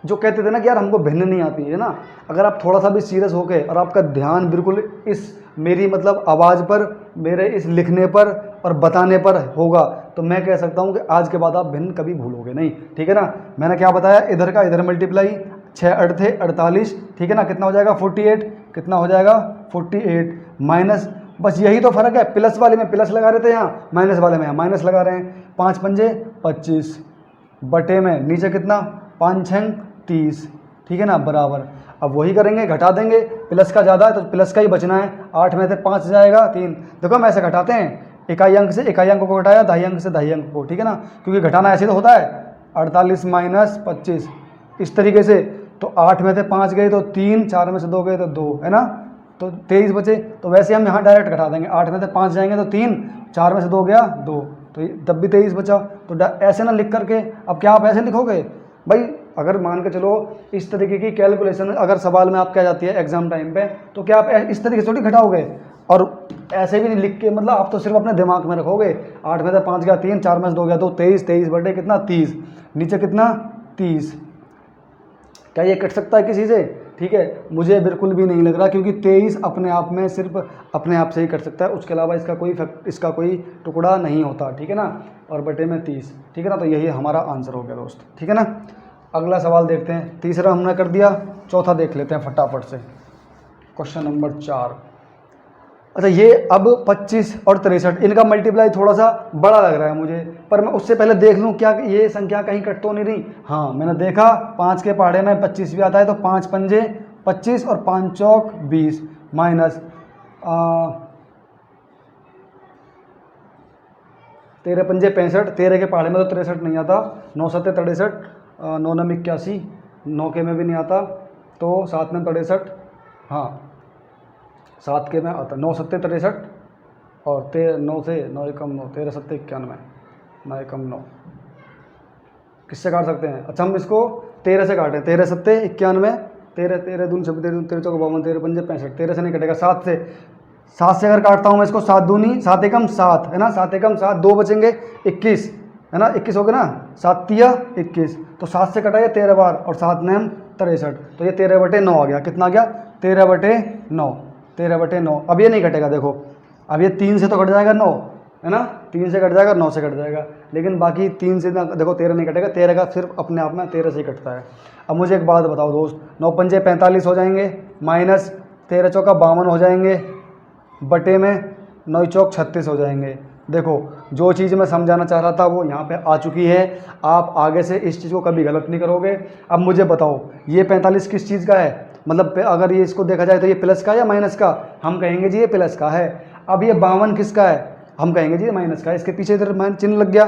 जो कहते थे ना कि यार हमको भिन्न नहीं आती है ना, अगर आप थोड़ा सा भी सीरियस हो गए और आपका ध्यान बिल्कुल इस मेरी मतलब आवाज़ पर, मेरे इस लिखने पर और बताने पर होगा, तो मैं कह सकता हूँ कि आज के बाद आप भिन्न कभी भूलोगे नहीं, ठीक है ना। मैंने क्या बताया, इधर का इधर मल्टीप्लाई, 6 8 थे 48, ठीक है ना, कितना हो जाएगा 48, कितना हो जाएगा 48 माइनस, बस यही तो फ़र्क है, प्लस वाले में प्लस लगा रहे थे यहाँ, माइनस वाले में यहाँ माइनस लगा रहे हैं। 5 पंजे 25 बटे में नीचे कितना 5 छंग 30, ठीक है ना, बराबर। अब वही करेंगे, घटा देंगे, प्लस का ज़्यादा है तो प्लस का ही बचना है। 8 में से 5 जाएगा 3, देखो हम ऐसे घटाते हैं, इकाई अंक से इकाई अंक को घटाया, दहाई अंक से दहाई अंक को, ठीक है ना, क्योंकि घटाना ऐसे तो होता है 48 माइनस 25 इस तरीके से। तो 8 में से 5 गए तो 3, 4 में से 2 गए तो 2, है ना, तो 23 बचे। तो वैसे हम यहाँ डायरेक्ट घटा देंगे, 8 में से 5 जाएंगे तो 3, 4 में से 2 गया 2, तो तब भी 23 बचा। तो ऐसे ना लिख करके, अब क्या आप ऐसे लिखोगे भाई, अगर मान के चलो इस तरीके की कैलकुलेशन अगर सवाल में आपके आ जाती है एग्जाम टाइम पे, तो क्या आप इस तरीके से थोड़ी घटाओगे, और ऐसे भी नहीं लिख के, मतलब आप तो सिर्फ अपने दिमाग में रखोगे। 8 में से 5 गया 3, 4 में से 2 गया 2, 23, 23 बटे कितना 30, नीचे कितना 30। क्या ये कट सकता है किसी से? ठीक है, मुझे बिल्कुल भी नहीं लग रहा, क्योंकि 23 अपने आप में सिर्फ अपने आप से ही कट सकता है, उसके अलावा इसका कोई टुकड़ा नहीं होता, ठीक है ना, और बटे में 30, ठीक है ना। तो यही हमारा आंसर हो गया दोस्त, ठीक है ना। अगला सवाल देखते हैं, तीसरा हमने कर दिया, चौथा देख लेते हैं फटाफट से। Question number 4। अच्छा, ये अब 25 और 63 इनका मल्टीप्लाई थोड़ा सा बड़ा लग रहा है मुझे, पर मैं उससे पहले देख लूँ क्या ये संख्या कहीं कट तो नहीं रही। हाँ, मैंने देखा 5 के पहाड़े में 25 भी आता है, तो 5 पंजे 25 और 5 चौक 20 माइनस 13 पंजे 65, 13 के पहाड़े में तो 63 नहीं आता, 9 सत्ते 63, 9 नम 81, 9 के में भी नहीं आता, तो 7 में 63, हाँ 7 के में आता, 9 सत्ते 63 और 9 से 9 एकम 9, 13 सत्ते 91, 9 एकम 9, किससे काट सकते हैं? अच्छा, हम इसको 13 से काटें, 13 सत्ते 91, 13 13 दूनी 26, 13 चौक 52, 13 पंजे 65, 13 से नहीं कटेगा, 7 से अगर काटता हूँ मैं इसको, 7 दूनी 7 एकम 7, है ना, 7 एकम 7, 2 बचेंगे 21, है ना, 21 हो गया ना, 7 तिया 21, तो 7 से कटा गया 13 बार और 7 नेम 63, तो ये 13/9 आ गया। कितना आ गया? 13/9, 13/9। अब ये नहीं कटेगा, देखो अब ये 3 से तो कट जाएगा 9, है ना, 3 से कट जाएगा, 9 से कट जाएगा, लेकिन बाकी 3 से ना, देखो 13 नहीं कटेगा, 13 का सिर्फ अपने आप में 13 से ही कटता है। अब मुझे एक बात बताओ दोस्त, 9 पंजे 45 हो जाएंगे, माइनस 13 चौका 52 हो जाएंगे, बटे में 9 चौक 36 हो जाएंगे। देखो, जो चीज़ मैं समझाना चाह रहा था वो यहाँ पे आ चुकी है, आप आगे से इस चीज़ को कभी गलत नहीं करोगे। अब मुझे बताओ, ये 45 किस चीज़ का है? मतलब अगर ये इसको देखा जाए तो ये प्लस का या माइनस का? हम कहेंगे जी ये प्लस का है। अब ये 52 किसका है? हम कहेंगे जी ये माइनस का है। इसके पीछे इधर माइनस चिन्ह लग गया।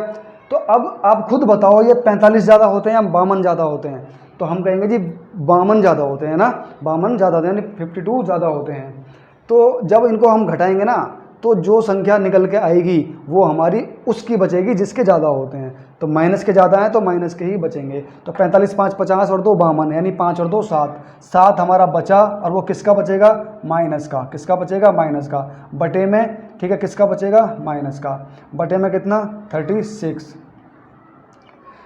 तो अब आप खुद बताओ, ये 45 ज़्यादा होते हैं या 52 ज़्यादा होते हैं? तो हम कहेंगे जी 52 ज़्यादा होते हैं ना, 52 ज़्यादा होते हैं, यानी 52 ज़्यादा होते हैं। तो जब इनको हम घटाएंगे ना, तो जो संख्या निकल के आएगी वो हमारी उसकी बचेगी जिसके ज़्यादा होते हैं। तो माइनस के ज़्यादा हैं तो माइनस के ही बचेंगे। तो 45 5 50 और 2 52, यानी 5 और 2 7, 7 हमारा बचा, और वो किसका बचेगा? माइनस का। किसका बचेगा? माइनस का। बटे में, ठीक है, किसका बचेगा? माइनस का। बटे में कितना? 36।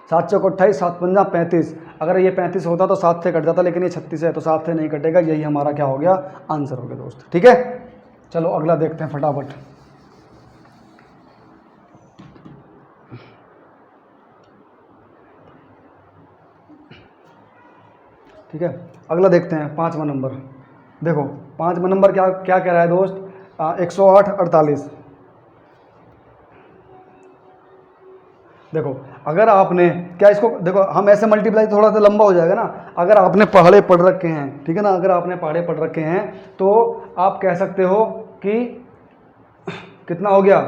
7 चौक 28, 7 पंजा 35। अगर ये 35 होता तो 7 से कट जाता, लेकिन ये 36 है तो 7 से नहीं कटेगा। यही हमारा क्या हो गया? आंसर हो गया दोस्त, ठीक है। चलो अगला देखते हैं फटाफट। ठीक है, अगला देखते हैं 5वां नंबर। देखो 5वां नंबर क्या क्या कह रहा है दोस्त? 108 48। देखो, अगर आपने क्या इसको, देखो हम ऐसे मल्टीप्लाई थोड़ा सा लंबा हो जाएगा ना। अगर आपने पहाड़े पढ़ रखे हैं, ठीक है ना, अगर आपने पहाड़े पढ़ रखे हैं तो आप कह सकते हो कि कितना हो गया?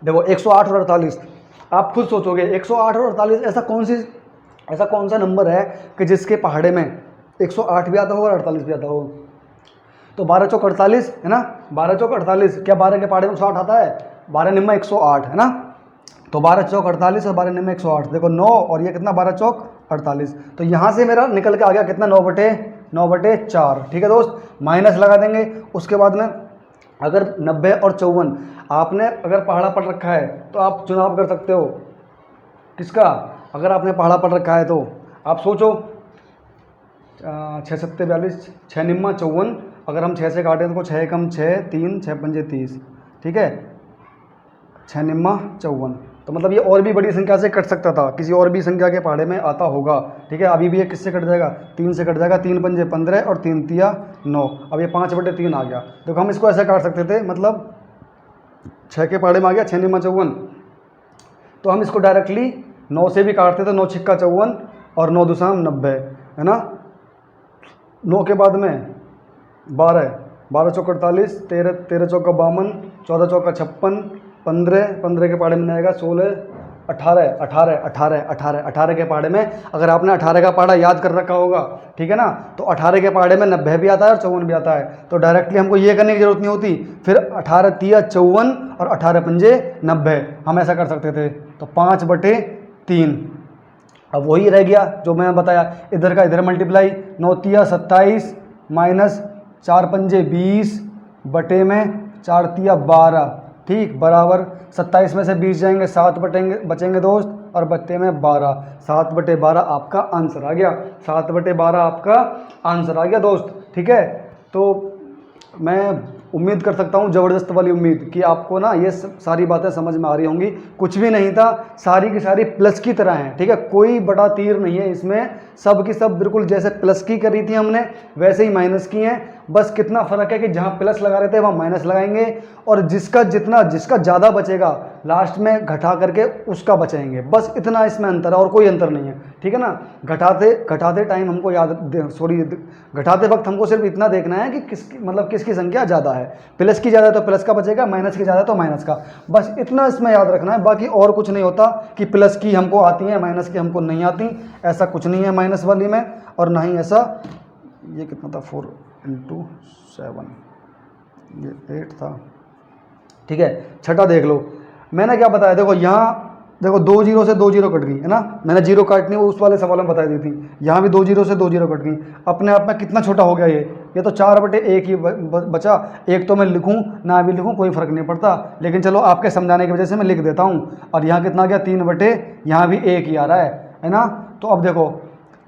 देखो 108 और 48, आप खुद सोचोगे 108 और 48 ऐसा कौन सा नंबर है कि जिसके पहाड़े में 108 भी आता हो और 48 भी आता हो? तो 12 चौक 48, है ना, 12 चौक 48। क्या 12 के पहाड़े में 108 आता है? 12 निम्मा 108, है ना। तो 12 चौक 48 और 12 निम्मा 108, देखो 9 और ये कितना? 12 चौक 48। तो यहाँ से मेरा निकल के आ गया कितना? 9/4, ठीक है दोस्त। माइनस लगा देंगे। उसके बाद में अगर 90 और 54 आपने अगर पहाड़ा पढ़ रखा है तो आप चुनाव कर सकते हो किसका? अगर आपने पहाड़ा पढ़ रखा है तो आप सोचो, 6 सत्ते 42, 6 निम्मा 54। अगर हम 6 से काटें तो 6 कम 6 3, 6 पंजे 30, ठीक है, 6 निम्मा 54। तो मतलब ये और भी बड़ी संख्या से कट सकता था, किसी और भी संख्या के पहाड़े में आता होगा, ठीक है। अभी भी ये किससे कट जाएगा? 3 से कट जाएगा। 3 पंजे 15 और 3 तिया 9। अब ये 5/3 आ गया। देखो हम इसको ऐसे काट सकते थे, मतलब 6 के पहाड़े में आ गया 6 निम्मा 54, तो हम इसको डायरेक्टली 9 से भी काटते तो 9 छिक्का 54 और 9 दूसरा 90 है ना। 9 के बाद में 12, 12 चौका 48, 13 चौका 52, 14 चौका 56, 15 के पहाड़े में आएगा 16, 18 के पहाड़े में, अगर आपने 18 का पहाड़ा याद कर रखा होगा, ठीक है ना, तो 18 के पहाड़े में 90 भी आता है और 54 भी आता है। तो डायरेक्टली हमको ये करने की जरूरत नहीं होती, फिर 18 तिया 54 और 18 पंजे 90 हम ऐसा कर सकते थे। तो 5/3, अब वही रह गया जो मैं बताया, इधर का इधर मल्टीप्लाई, 9 तिया 27 माइनस 4 पंजे 20 बटे में 4 तिया 12, ठीक, बराबर 27 में से 20 जाएंगे, 7 बचेंगे दोस्त, और बच्चे में 12, 7/12 आपका आंसर आ गया, 7/12 आपका आंसर आ गया दोस्त, ठीक है। तो मैं उम्मीद कर सकता हूँ, ज़बरदस्त वाली उम्मीद, कि आपको ना ये सारी बातें समझ में आ रही होंगी। कुछ भी नहीं था, सारी की सारी प्लस की तरह हैं, ठीक है, कोई बड़ा तीर नहीं है इसमें, सब की सब बिल्कुल जैसे प्लस की करी थी हमने वैसे ही माइनस की हैं। बस कितना फ़र्क है कि जहाँ प्लस लगा रहे थे वहाँ माइनस लगाएंगे, और जिसका ज़्यादा बचेगा लास्ट में घटा करके उसका बचाएंगे, बस इतना इसमें अंतर है और कोई अंतर नहीं है, ठीक है ना। घटाते टाइम हमको घटाते वक्त हमको सिर्फ इतना देखना है कि किसकी संख्या ज़्यादा है, प्लस की ज़्यादा है तो प्लस का बचेगा, माइनस की ज़्यादा है तो माइनस का, बस इतना इसमें याद रखना है। बाकी और कुछ नहीं होता कि प्लस की हमको आती है माइनस की हमको नहीं आती, ऐसा कुछ नहीं है माइनस वाली में, और ना ही ऐसा, ये कितना था 4 × 7, ये 8 था, ठीक है। छठा देख लो, मैंने क्या बताया, देखो यहाँ देखो 2 जीरो से 2 जीरो कट गई है ना, मैंने जीरो काटनी वो उस वाले सवाल में बता दी थी, यहाँ भी 2 जीरो से 2 जीरो कट गई, अपने आप में कितना छोटा हो गया ये तो 4/1 ही बचा। एक तो मैं लिखूँ ना भी लिखूँ कोई फ़र्क नहीं पड़ता, लेकिन चलो आपके समझाने की वजह से मैं लिख देता हूँ। और यहाँ कितना गया 3/, यहाँ भी 1 ही आ रहा है ना। तो अब देखो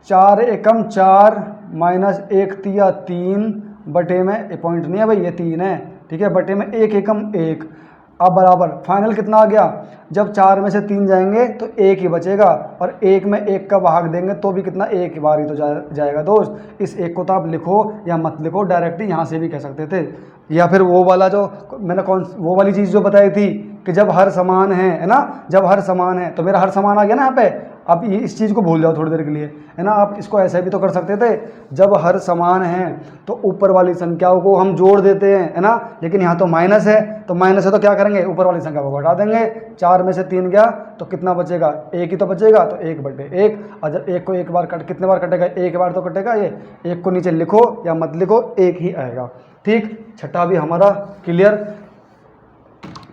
4 एकम 4 माइनस 1 तिया 3 बटे में, पॉइंट नहीं है भाई, ये 3 है, ठीक है, बटे में 1 एकम 1। अब बराबर फाइनल कितना आ गया, जब 4 में से 3 जाएंगे तो 1 ही बचेगा, और 1 में 1 का भाग देंगे तो भी कितना, 1 बार ही तो जाएगा दोस्त। इस 1 को तो आप लिखो या मत लिखो, डायरेक्टली यहाँ से भी कह सकते थे, या फिर वो वाला जो मैंने वो वाली चीज़ जो बताई थी कि जब हर समान है ना, जब हर समान है, तो मेरा हर समान आ गया ना यहाँ पे। अब ये इस चीज़ को भूल जाओ थोड़ी देर के लिए, है ना, आप इसको ऐसे भी तो कर सकते थे, जब हर समान है तो ऊपर वाली संख्याओं को हम जोड़ देते हैं, है ना, लेकिन यहाँ तो माइनस है, तो माइनस है तो क्या करेंगे, ऊपर वाली संख्या को घटा देंगे। 4 में से 3 गया तो कितना बचेगा, 1 ही तो बचेगा, तो 1/1। और जब 1 को एक बार कितने बार कटेगा, 1 बार तो कटेगा, ये 1 को नीचे लिखो या मत लिखो, 1 ही आएगा, ठीक। छठा भी हमारा क्लियर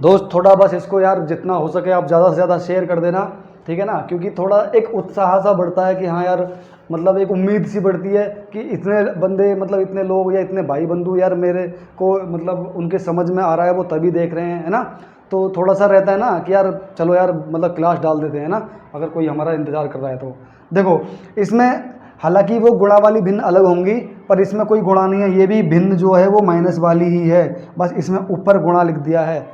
दोस्त। थोड़ा बस इसको यार जितना हो सके आप ज़्यादा से ज़्यादा शेयर कर देना, ठीक है ना, क्योंकि थोड़ा एक उत्साह सा बढ़ता है कि हाँ यार, मतलब एक उम्मीद सी बढ़ती है कि इतने बंदे, मतलब इतने लोग या इतने भाई बंधु यार मेरे को, मतलब उनके समझ में आ रहा है, वो तभी देख रहे हैं, है ना। तो थोड़ा सा रहता है ना कि यार चलो यार, मतलब क्लास डाल देते हैं ना, अगर कोई हमारा इंतज़ार कर रहा है तो। देखो इसमें हालांकि वो गुणा वाली भिन्न अलग होंगी, पर इसमें कोई गुणा नहीं है, ये भी भिन्न जो है वो माइनस वाली ही है, बस इसमें ऊपर गुणा लिख दिया है,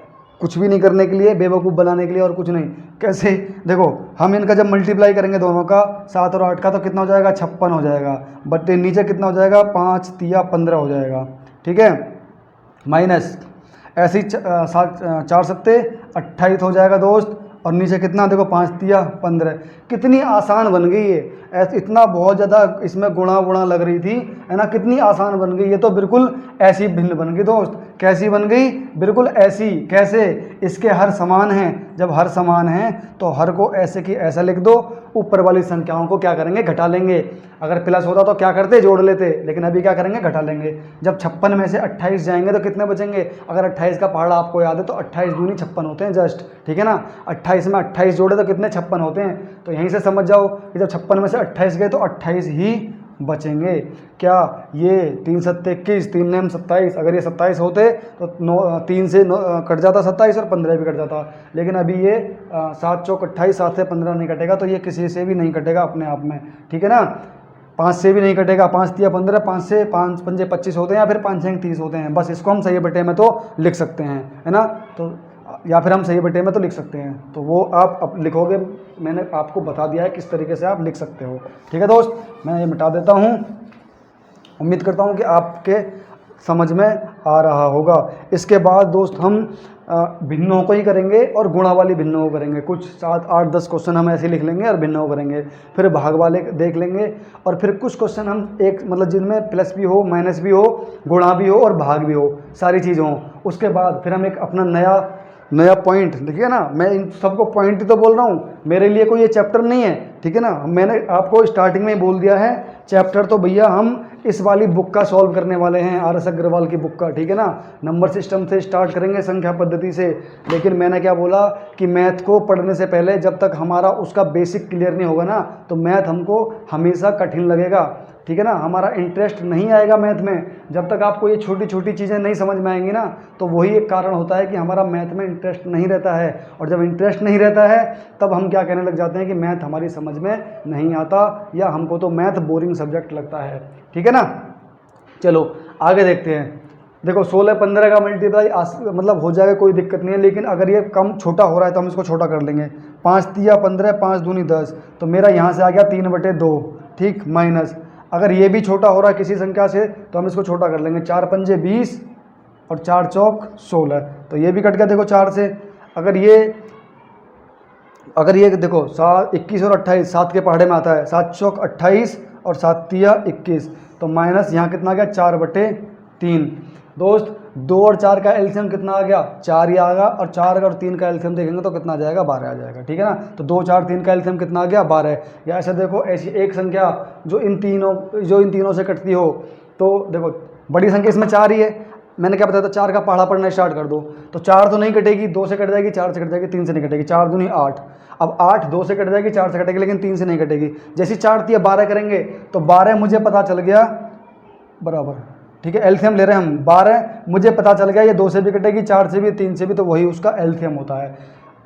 कुछ भी नहीं करने के लिए, बेवकूफ़ बनाने के लिए, और कुछ नहीं। कैसे, देखो हम इनका जब मल्टीप्लाई करेंगे दोनों का, 7 और 8 का, तो कितना हो जाएगा, 56 हो जाएगा, बटे नीचे कितना हो जाएगा, 5 तिया 15 हो जाएगा, ठीक है, माइनस ऐसे ही 4 सत्ते 28 हो जाएगा दोस्त, और नीचे कितना, देखो 5 तिया 15। कितनी आसान बन गई ये, ऐसे इतना बहुत ज़्यादा इसमें गुणा लग रही थी, है ना, कितनी आसान बन गई ये तो, बिल्कुल ऐसी भिन्न बन गई दोस्त। कैसी बन गई, बिल्कुल ऐसी, कैसे, इसके हर समान हैं, जब हर समान हैं तो हर को ऐसे की ऐसा लिख दो, ऊपर वाली संख्याओं को क्या करेंगे, घटा लेंगे। अगर प्लस होता तो क्या करते, जोड़ लेते, लेकिन अभी क्या करेंगे, घटा लेंगे। जब 56 में से 28 जाएंगे तो कितने बचेंगे, अगर 28 का पहाड़ा आपको याद है तो 28 दूनी 56 होते हैं जस्ट, ठीक है ना। 28 में 28 जोड़े तो कितने, 56 होते हैं। तो यहीं से समझ जाओ कि जब 56 में से 28 गए तो 28 ही बचेंगे। क्या ये 3 सत्ते 21, 3 नेम 27, अगर ये 27 होते तो 3 से कट जाता 27 और 15 भी कट जाता, लेकिन अभी ये 7 चौक 28, 7 से 15 नहीं कटेगा, तो ये किसी से भी नहीं कटेगा अपने आप में, ठीक है ना। 5 से भी नहीं कटेगा, 5 तिया 15, 5 से 5 पंजे 25 होते हैं, या फिर 5 छः 30 होते हैं, बस इसको हम सही बटे में तो लिख सकते हैं, है ना। तो या फिर हम सही बटे में तो लिख सकते हैं, तो वो आप लिखोगे, मैंने आपको बता दिया है किस तरीके से आप लिख सकते हो, ठीक है दोस्त। मैं ये मिटा देता हूँ, उम्मीद करता हूँ कि आपके समझ में आ रहा होगा। इसके बाद दोस्त हम भिन्नों को ही करेंगे और गुणा वाली भिन्नों को करेंगे। कुछ 7, 8, 10 क्वेश्चन हम ऐसे लिख लेंगे और भिन्नों को करेंगे। फिर भाग वाले देख लेंगे और फिर कुछ क्वेश्चन हम एक मतलब जिनमें प्लस भी हो, माइनस भी हो, गुणा भी हो और भाग भी हो, सारी चीज़ हो। उसके बाद फिर हम एक अपना नया पॉइंट, देखिए ना, मैं इन सबको पॉइंट ही तो बोल रहा हूँ, मेरे लिए कोई ये चैप्टर नहीं है, ठीक है ना। मैंने आपको स्टार्टिंग में ही बोल दिया है, चैप्टर तो भैया हम इस वाली बुक का सॉल्व करने वाले हैं, RS अग्रवाल की बुक का, ठीक है ना। नंबर सिस्टम से स्टार्ट करेंगे, संख्या पद्धति से। लेकिन मैंने क्या बोला कि मैथ को पढ़ने से पहले जब तक हमारा उसका बेसिक क्लियर नहीं होगा ना, तो मैथ हमको हमेशा कठिन लगेगा, ठीक है ना। हमारा इंटरेस्ट नहीं आएगा मैथ में जब तक आपको ये छोटी छोटी चीज़ें नहीं समझ में आएंगी ना। तो वही एक कारण होता है कि हमारा मैथ में इंटरेस्ट नहीं रहता है, और जब इंटरेस्ट नहीं रहता है तब हम क्या कहने लग जाते हैं कि मैथ हमारी समझ में नहीं आता, या हमको तो मैथ बोरिंग सब्जेक्ट लगता है, ठीक है ना। चलो आगे देखते हैं। देखो 16 15 का मल्टीप्लाई मतलब हो जाएगा, कोई दिक्कत नहीं है। लेकिन अगर ये कम छोटा हो रहा है तो हम इसको छोटा कर लेंगे। 5 तिया 15, 5 दूनी 10, तो मेरा यहाँ से आ गया 3/2, ठीक, माइनस। अगर ये भी छोटा हो रहा है किसी संख्या से तो हम इसको छोटा कर लेंगे। 4 पंजे 20 और 4 चौक 16, तो ये भी कट गया देखो 4 से। अगर ये देखो 7 21 और 28 7 के पहाड़े में आता है, 7 चौक 28 और 7 तिया 21, तो माइनस यहाँ कितना आ गया 4/3। दोस्त 2 और 4 का एलसीएम कितना आ गया, 4 ही आएगा, और 4 और 3 का एलसीएम देखेंगे तो कितना आ जाएगा, 12 आ जाएगा, ठीक है ना। तो 2 4 3 का एलसीएम कितना आ गया, 12। या ऐसे देखो, ऐसी एक संख्या जो इन तीनों से कटती हो, तो देखो बड़ी संख्या इसमें 4 ही है। मैंने क्या बताया था, 4 का पहाड़ा पढ़ना स्टार्ट कर दो, तो 4 तो नहीं कटेगी, 2 से कट जाएगी, 4 से कट जाएगी, 3 से नहीं कटेगी, 4 दूनी 8। अब 8 2 से कट जाएगी, 4 से कटेगी, लेकिन 3 से नहीं कटेगी। जैसे 4 तिया 12 करेंगे तो 12 मुझे पता चल गया बराबर, ठीक है, एलसीएम ले रहे हैं हम। 12 मुझे पता चल गया ये 2 से भी कटेगी, 4 से भी, 3 से भी, तो वही उसका एलसीएम होता है।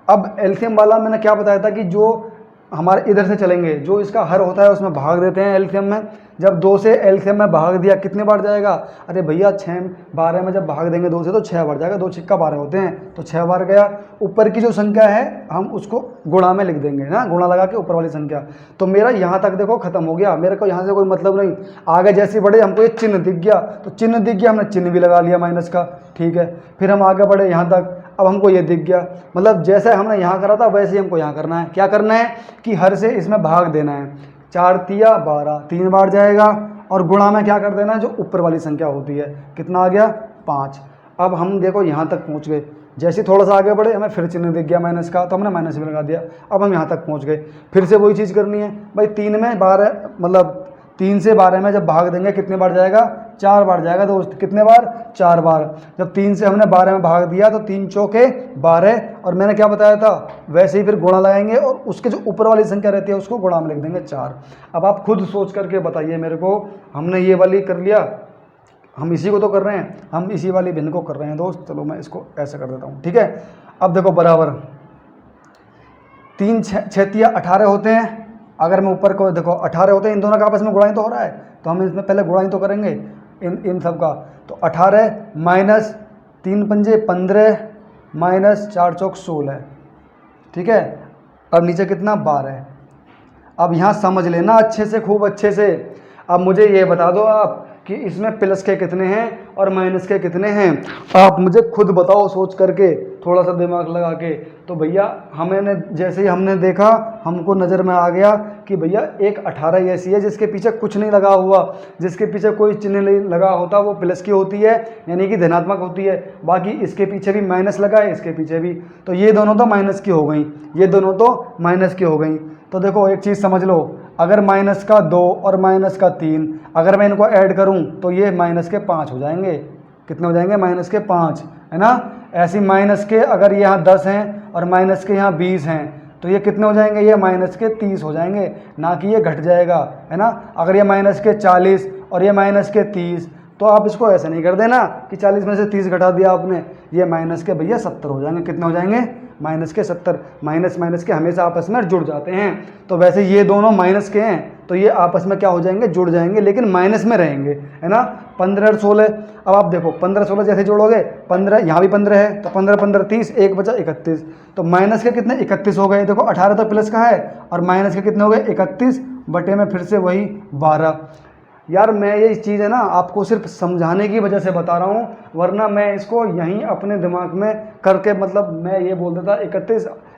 अब एलसीएम वाला मैंने क्या बताया था कि जो हमारे इधर से चलेंगे, जो इसका हर होता है उसमें भाग देते हैं एलसीएम में। जब 2 से एलसीएम में भाग दिया कितने बार जाएगा, अरे भैया 6 12 में जब भाग देंगे 2 से तो 6 बार जाएगा, 2 छिक्का 12 होते हैं, तो 6 बार गया। ऊपर की जो संख्या है हम उसको गुणा में लिख देंगे ना, गुणा लगा के ऊपर वाली संख्या। तो मेरा यहाँ तक देखो खत्म हो गया, मेरे को यहाँ से कोई मतलब नहीं। आगे जैसे बढ़े हमको ये चिन्ह दिख गया, तो चिन्ह दिख गया, हमने चिन्ह भी लगा लिया माइनस का, ठीक है। फिर हम आगे बढ़े यहाँ तक, अब हमको ये दिख गया, मतलब जैसे हमने यहाँ करा था वैसे ही हमको यहाँ करना है। क्या करना है कि हर से इसमें भाग देना है। 4 तिया 12 3 बार जाएगा, और गुणा में क्या कर देना है, जो ऊपर वाली संख्या होती है, कितना आ गया 5। अब हम देखो यहाँ तक पहुँच गए। जैसे थोड़ा सा आगे बढ़े हमें फिर चिन्ह दिख गया माइनस का, तो हमने माइनस भी लगा दिया। अब हम यहाँ तक पहुँच गए, फिर से वही चीज़ करनी है भाई। 3 में 12 मतलब 3 से 12 में जब भाग देंगे कितने बार जाएगा, 4 बार जाएगा दोस्त। कितने बार, 4 बार। जब 3 से हमने 12 में भाग दिया तो 3 चौके 12, और मैंने क्या बताया था वैसे ही फिर गुणा लगाएंगे, और उसके जो ऊपर वाली संख्या रहती है उसको गुणा में लिख देंगे 4। अब आप खुद सोच करके बताइए मेरे को, हमने ये वाली कर लिया, हम इसी को तो कर रहे हैं, हम इसी वाली भिन्न को कर रहे हैं दोस्त। चलो मैं इसको ऐसा कर देता हूँ, ठीक है। अब देखो बराबर 3 6 तिया 18 होते हैं। अगर मैं ऊपर को देखो 18 होते हैं, इन दोनों का आपस में गुणा ही तो हो रहा है, तो हम इसमें पहले गुणा ही तो करेंगे इन सब का। तो 18 माइनस 3 पंजे 15 माइनस 4 चौक 16, ठीक है। अब नीचे कितना 12। अब यहाँ समझ लेना अच्छे से, खूब अच्छे से। अब मुझे ये बता दो आप कि इसमें प्लस के कितने हैं और माइनस के कितने हैं, आप मुझे खुद बताओ सोच करके, थोड़ा सा दिमाग लगा के। तो भैया हमें जैसे ही हमने देखा, हमको नज़र में आ गया कि भैया एक 18 ऐसी है जिसके पीछे कुछ नहीं लगा हुआ, जिसके पीछे कोई चिन्ह नहीं लगा होता, वो प्लस की होती है, यानी कि धनात्मक होती है। बाकी इसके पीछे भी माइनस लगा है, इसके पीछे भी, तो ये दोनों तो माइनस की हो गई, ये दोनों तो माइनस की हो गई। तो देखो एक चीज़ समझ लो, अगर माइनस का 2 और माइनस का 3 अगर मैं इनको ऐड करूं तो ये माइनस के 5 हो जाएंगे। कितने हो जाएंगे, माइनस के 5, है ना। ऐसी माइनस के अगर यहाँ 10 हैं और माइनस के यहाँ 20 हैं, तो ये कितने हो जाएंगे, ये माइनस के 30 हो जाएंगे, ना कि ये घट जाएगा, है ना। अगर ये माइनस के 40 और ये माइनस के 30, तो आप इसको ऐसे नहीं कर देना कि 40 में से 30 घटा दिया आपने, ये माइनस के भैया 70 हो जाएंगे। कितने हो जाएंगे, माइनस के 70। माइनस के हमेशा आपस में जुड़ जाते हैं, तो वैसे ये दोनों माइनस के हैं तो ये आपस में क्या हो जाएंगे, जुड़ जाएंगे, लेकिन माइनस में रहेंगे, है ना। 15 और 16, अब आप देखो 15 16 जैसे जोड़ोगे, 15 यहाँ भी 15 है, तो 15 15 30, एक बचा 31, तो माइनस के कितने 31 हो गए। देखो 18 तो प्लस का है, और माइनस के कितने हो गए 31 बटे में फिर से वही 12। यार मैं ये चीज़ है ना आपको सिर्फ समझाने की वजह से बता रहा हूँ, वरना मैं इसको यहीं अपने दिमाग में करके मतलब मैं ये बोल देता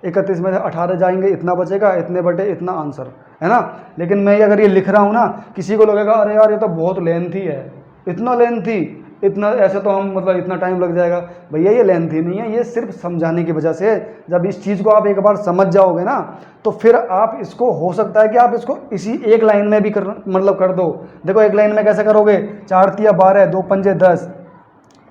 31 में से 18 जाएंगे, इतना बचेगा, इतने बटे इतना आंसर है ना। लेकिन मैं अगर ये लिख रहा हूँ ना, किसी को लगेगा अरे यार ये तो बहुत लेंथी है, इतना लेंथी, इतना ऐसे तो हम मतलब इतना टाइम लग जाएगा। भैया ये लेंथी नहीं है, ये सिर्फ समझाने की वजह से। जब इस चीज़ को आप एक बार समझ जाओगे ना, तो फिर आप इसको हो सकता है कि आप इसको इसी एक लाइन में भी कर दो। देखो एक लाइन में कैसे करोगे, 4 तिया 12, 2 पंजे 10,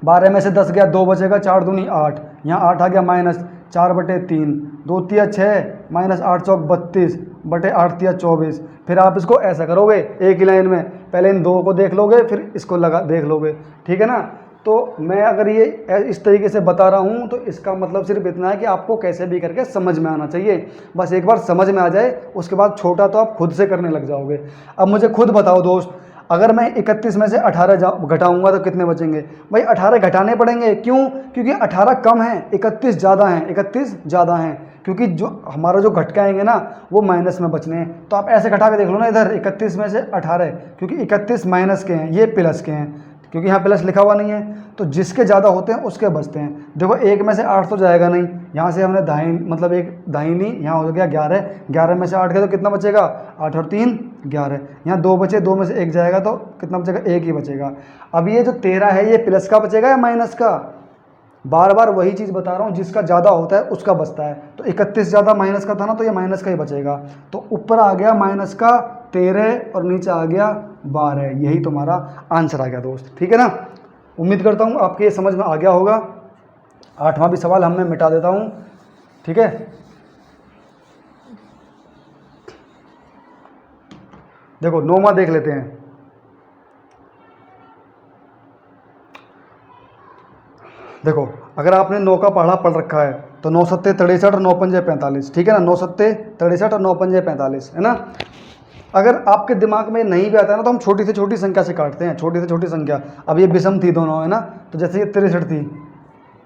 12 में से 10 गया, 2 बचेगा, 4 दूनी 8, यहाँ 8 आ गया माइनस 4/3, 2 तिया 6 माइनस 8 चौक 32 बटे 8 तिया 24। फिर आप इसको ऐसा करोगे एक ही लाइन में, पहले इन दो को देख लोगे फिर इसको लगा देख लोगे, ठीक है ना। तो मैं अगर ये इस तरीके से बता रहा हूँ तो इसका मतलब सिर्फ इतना है कि आपको कैसे भी करके समझ में आना चाहिए। बस एक बार समझ में आ जाए, उसके बाद छोटा तो आप खुद से करने लग जाओगे। अब मुझे खुद बताओ दोस्त, अगर मैं 31 में से 18 घटाऊंगा तो कितने बचेंगे? भाई 18 घटाने पड़ेंगे, क्यों? क्योंकि 18 कम है, 31 ज़्यादा हैं, 31 ज़्यादा हैं, क्योंकि जो हमारा जो घटके आएंगे ना वो माइनस में बचने हैं। तो आप ऐसे घटा के देख लो ना, इधर 31 में से 18, क्योंकि 31 माइनस के हैं, ये प्लस के हैं, क्योंकि यहाँ प्लस लिखा हुआ नहीं है, तो जिसके ज़्यादा होते हैं उसके बचते हैं। देखो एक में से 8 तो जाएगा नहीं, यहाँ से हमने दाहिनी मतलब एक दाहिनी, यहाँ हो गया 11, 11 में से 8 गया तो कितना बचेगा? 8 और 3 11, यहाँ 2 बचे, 2 में से 1 जाएगा तो कितना बचेगा? 1 ही बचेगा। अब ये जो 13 है ये प्लस का बचेगा या माइनस का? बार बार वही चीज़ बता रहा हूँ, जिसका ज़्यादा होता है उसका बचता है। तो 31 ज़्यादा माइनस का था ना, तो ये माइनस का ही बचेगा। तो ऊपर आ गया माइनस का 13 और नीचे आ गया 12, यही तुम्हारा आंसर आ गया दोस्त, ठीक है ना। उम्मीद करता हूँ आपके ये समझ में आ गया होगा। 8वां भी सवाल हम मैं मिटा देता हूँ, ठीक है। देखो 9वां देख लेते हैं। देखो अगर आपने 9 का पढ़ा पढ़ रखा है तो 9 सत्ते 63 और 9 पंजे 45, ठीक है ना। 9 सत्ते 63 और 9 पंजे 45 है ना। अगर आपके दिमाग में नहीं भी आता है ना, तो हम छोटी से छोटी संख्या से काटते हैं, छोटी से छोटी संख्या। अब ये विषम थी दोनों, है ना, तो जैसे ये 63 थी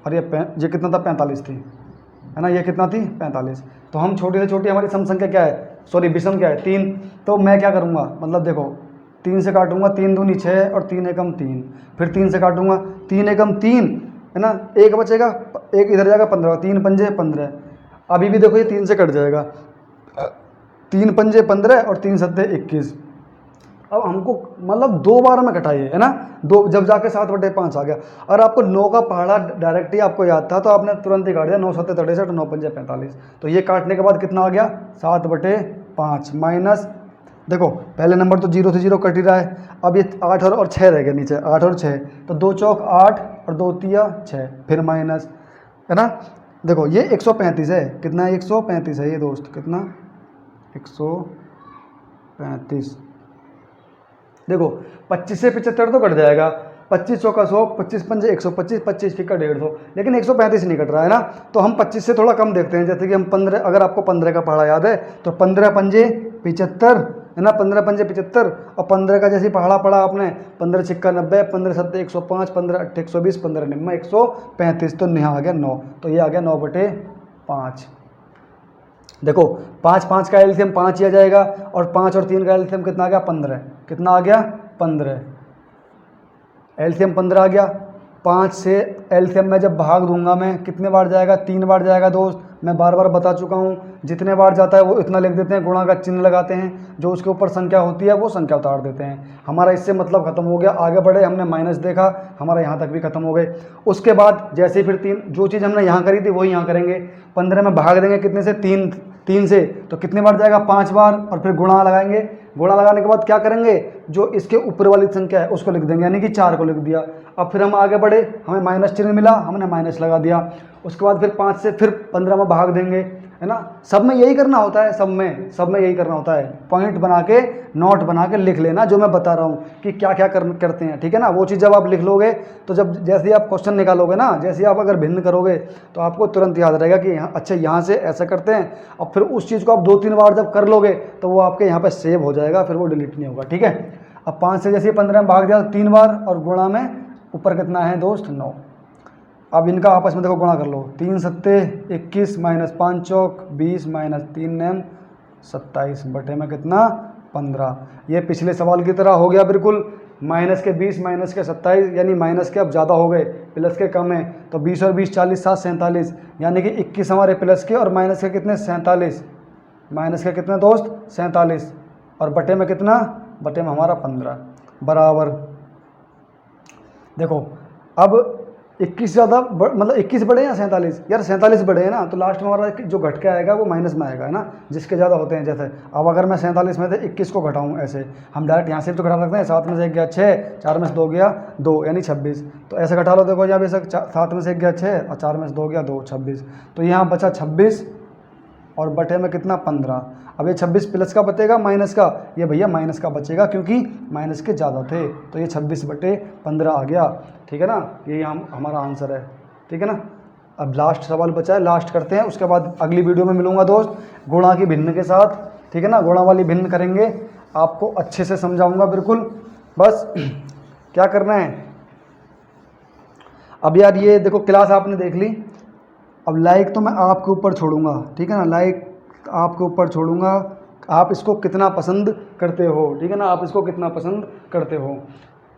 और ये कितना था? 45 थी, है ना। ये कितना थी? 45। तो हम छोटी से छोटी हमारी सम संख्या क्या है, सॉरी विषम क्या है? 3। तो मैं क्या करूँगा, मतलब देखो 3 से काटूंगा, 3 दूनी 6 और 3 एकम 3, फिर 3 से काटूंगा, 3 एकम 3, है ना, 1 बचेगा, 1 इधर जाएगा, 15, 3 पंजे 15। अभी भी देखो ये 3 से कट जाएगा, 3 पंजे 15 और 3 सत्ते 21। अब हमको मतलब 2 बार में घटाइए, है ना, 2 जब जाके 7/5 आ गया। और आपको 9 का पहाड़ा डायरेक्ट ही आपको याद था, तो आपने तुरंत ही काट दिया, 9 सत्ते 63 और 9 पंजे 45। तो ये काटने के बाद कितना आ गया? 7/5 माइनस, देखो पहले नंबर तो 0 से 0 कट ही रहा है। अब ये 8 और 6 रह गए नीचे, 8 और 6, तो 2 चौक 8 और 2 तिया 6, फिर माइनस, है ना। देखो ये 135 है, कितना है? 135 है ये दोस्त, कितना? 135। देखो 25 से 75 तो कट जाएगा, 25 चौका 100, 25 पंजे 125, 25 फिक्का 150, लेकिन 135 नहीं कट रहा है ना। तो हम 25 से थोड़ा कम देखते हैं, जैसे कि हम 15, अगर आपको 15 का पहाड़ा याद है तो 15 पंजे 75, है ना, 15 पंजे 75, और 15 का जैसे पहाड़ा पड़ा आपने, 15 छिक्का 90, 15 सत्ते 105, 15 अट्ठे 120, 15 निम्मा 135, तो यहाँ आ गया 9, तो ये आ गया 9/5। देखो 5 5 का एलसीएम 5 ही आ जाएगा, और 5 और 3 का एलसीएम कितना आ गया? 15। कितना आ गया? 15। एलसीएम 15 आ गया। 5 से एलसीएम में जब भाग दूंगा मैं, कितने बार जाएगा? 3 बार जाएगा दोस्त। मैं बार बार बता चुका हूँ, जितने बार जाता है वो इतना लिख देते हैं, गुणा का चिन्ह लगाते हैं, जो उसके ऊपर संख्या होती है वो संख्या उतार देते हैं। हमारा इससे मतलब खत्म हो गया, आगे बढ़े, हमने माइनस देखा, हमारा यहाँ तक भी खत्म हो गए। उसके बाद जैसे ही फिर 3, जो चीज़ हमने यहाँ करी थी वही यहाँ करेंगे। 15 में भाग देंगे कितने से? 3 से, तो कितने बार जाएगा? 5 बार, और फिर गुणा लगाएंगे। गुणा लगाने के बाद क्या करेंगे? जो इसके ऊपर वाली संख्या है उसको लिख देंगे, यानी कि 4 को लिख दिया। अब फिर हम आगे बढ़े, हमें माइनस चिन्ह मिला, हमने माइनस लगा दिया। उसके बाद फिर 5 से फिर 15 में भाग देंगे, है ना। सब में यही करना होता है, सब में यही करना होता है। पॉइंट बना के, नोट बना के लिख लेना जो मैं बता रहा हूँ कि क्या क्या करते हैं, ठीक है ना। वो चीज़ जब आप लिख लोगे तो जब जैसे ही आप क्वेश्चन निकालोगे ना, जैसे ही आप अगर भिन्न करोगे तो आपको तुरंत याद रहेगा कि यहाँ, अच्छा यहाँ से ऐसा करते हैं। और फिर उस चीज़ को आप 2-3 बार जब कर लोगे तो वो आपके यहाँ पर सेव हो जाएगा, फिर वो डिलीट नहीं होगा, ठीक है। अब 5 से जैसे 15 में भाग दिया 3 बार, और गुणा में ऊपर कितना है दोस्त? 9। अब इनका आपस में देखो गुणा कर लो, 3 सत्ते 21 माइनस 5 चौक 20 माइनस 3 नेम 27 बटे में कितना? 15। ये पिछले सवाल की तरह हो गया बिल्कुल। माइनस के 20, माइनस के 27, यानी माइनस के अब ज़्यादा हो गए, प्लस के कम है। तो 20 और 20 40, 7 47, यानी कि 21 हमारे प्लस के, और माइनस के कितने 47। माइनस के कितने दोस्त 47, और बटे में कितना, बटे में हमारा 15 बराबर। देखो अब 21 ज़्यादा मतलब 21 बड़े हैं 47, यार 47 बड़े हैं ना, तो लास्ट में हमारा जो घट के आएगा वो माइनस में आएगा, है ना, जिसके ज़्यादा होते हैं। जैसे अब अगर मैं 47 में से 21 को घटाऊँ, ऐसे हम डायरेक्ट यहाँ से तो घटा सकते हैं। 7 में से 1 गया 6, 4 में से 2 गया 2, यानी 26। तो ऐसे घटा लो, देखो यहाँ पे 7 में से 1 गया 6 और 4 में से 2 गया 2, 26। तो यहाँ बचा 26 और बटे में कितना 15। अब ये 26 प्लस का बचेगा माइनस का, ये भैया माइनस का बचेगा क्योंकि माइनस के ज़्यादा थे, तो ये 26 बटे 15 आ गया। ठीक है ना, यही हमारा आंसर है। ठीक है ना। अब लास्ट सवाल बचा है, लास्ट करते हैं, उसके बाद अगली वीडियो में मिलूंगा दोस्त गुणा की भिन्न के साथ। ठीक है ना, गुणा वाली भिन्न करेंगे, आपको अच्छे से समझाऊंगा बिल्कुल। बस क्या करना है अब यार, ये देखो क्लास आपने देख ली। अब लाइक तो मैं आपके ऊपर छोड़ूंगा, ठीक है ना, लाइक आपके ऊपर छोड़ूंगा, आप इसको कितना पसंद करते हो। ठीक है ना, आप इसको कितना पसंद करते हो।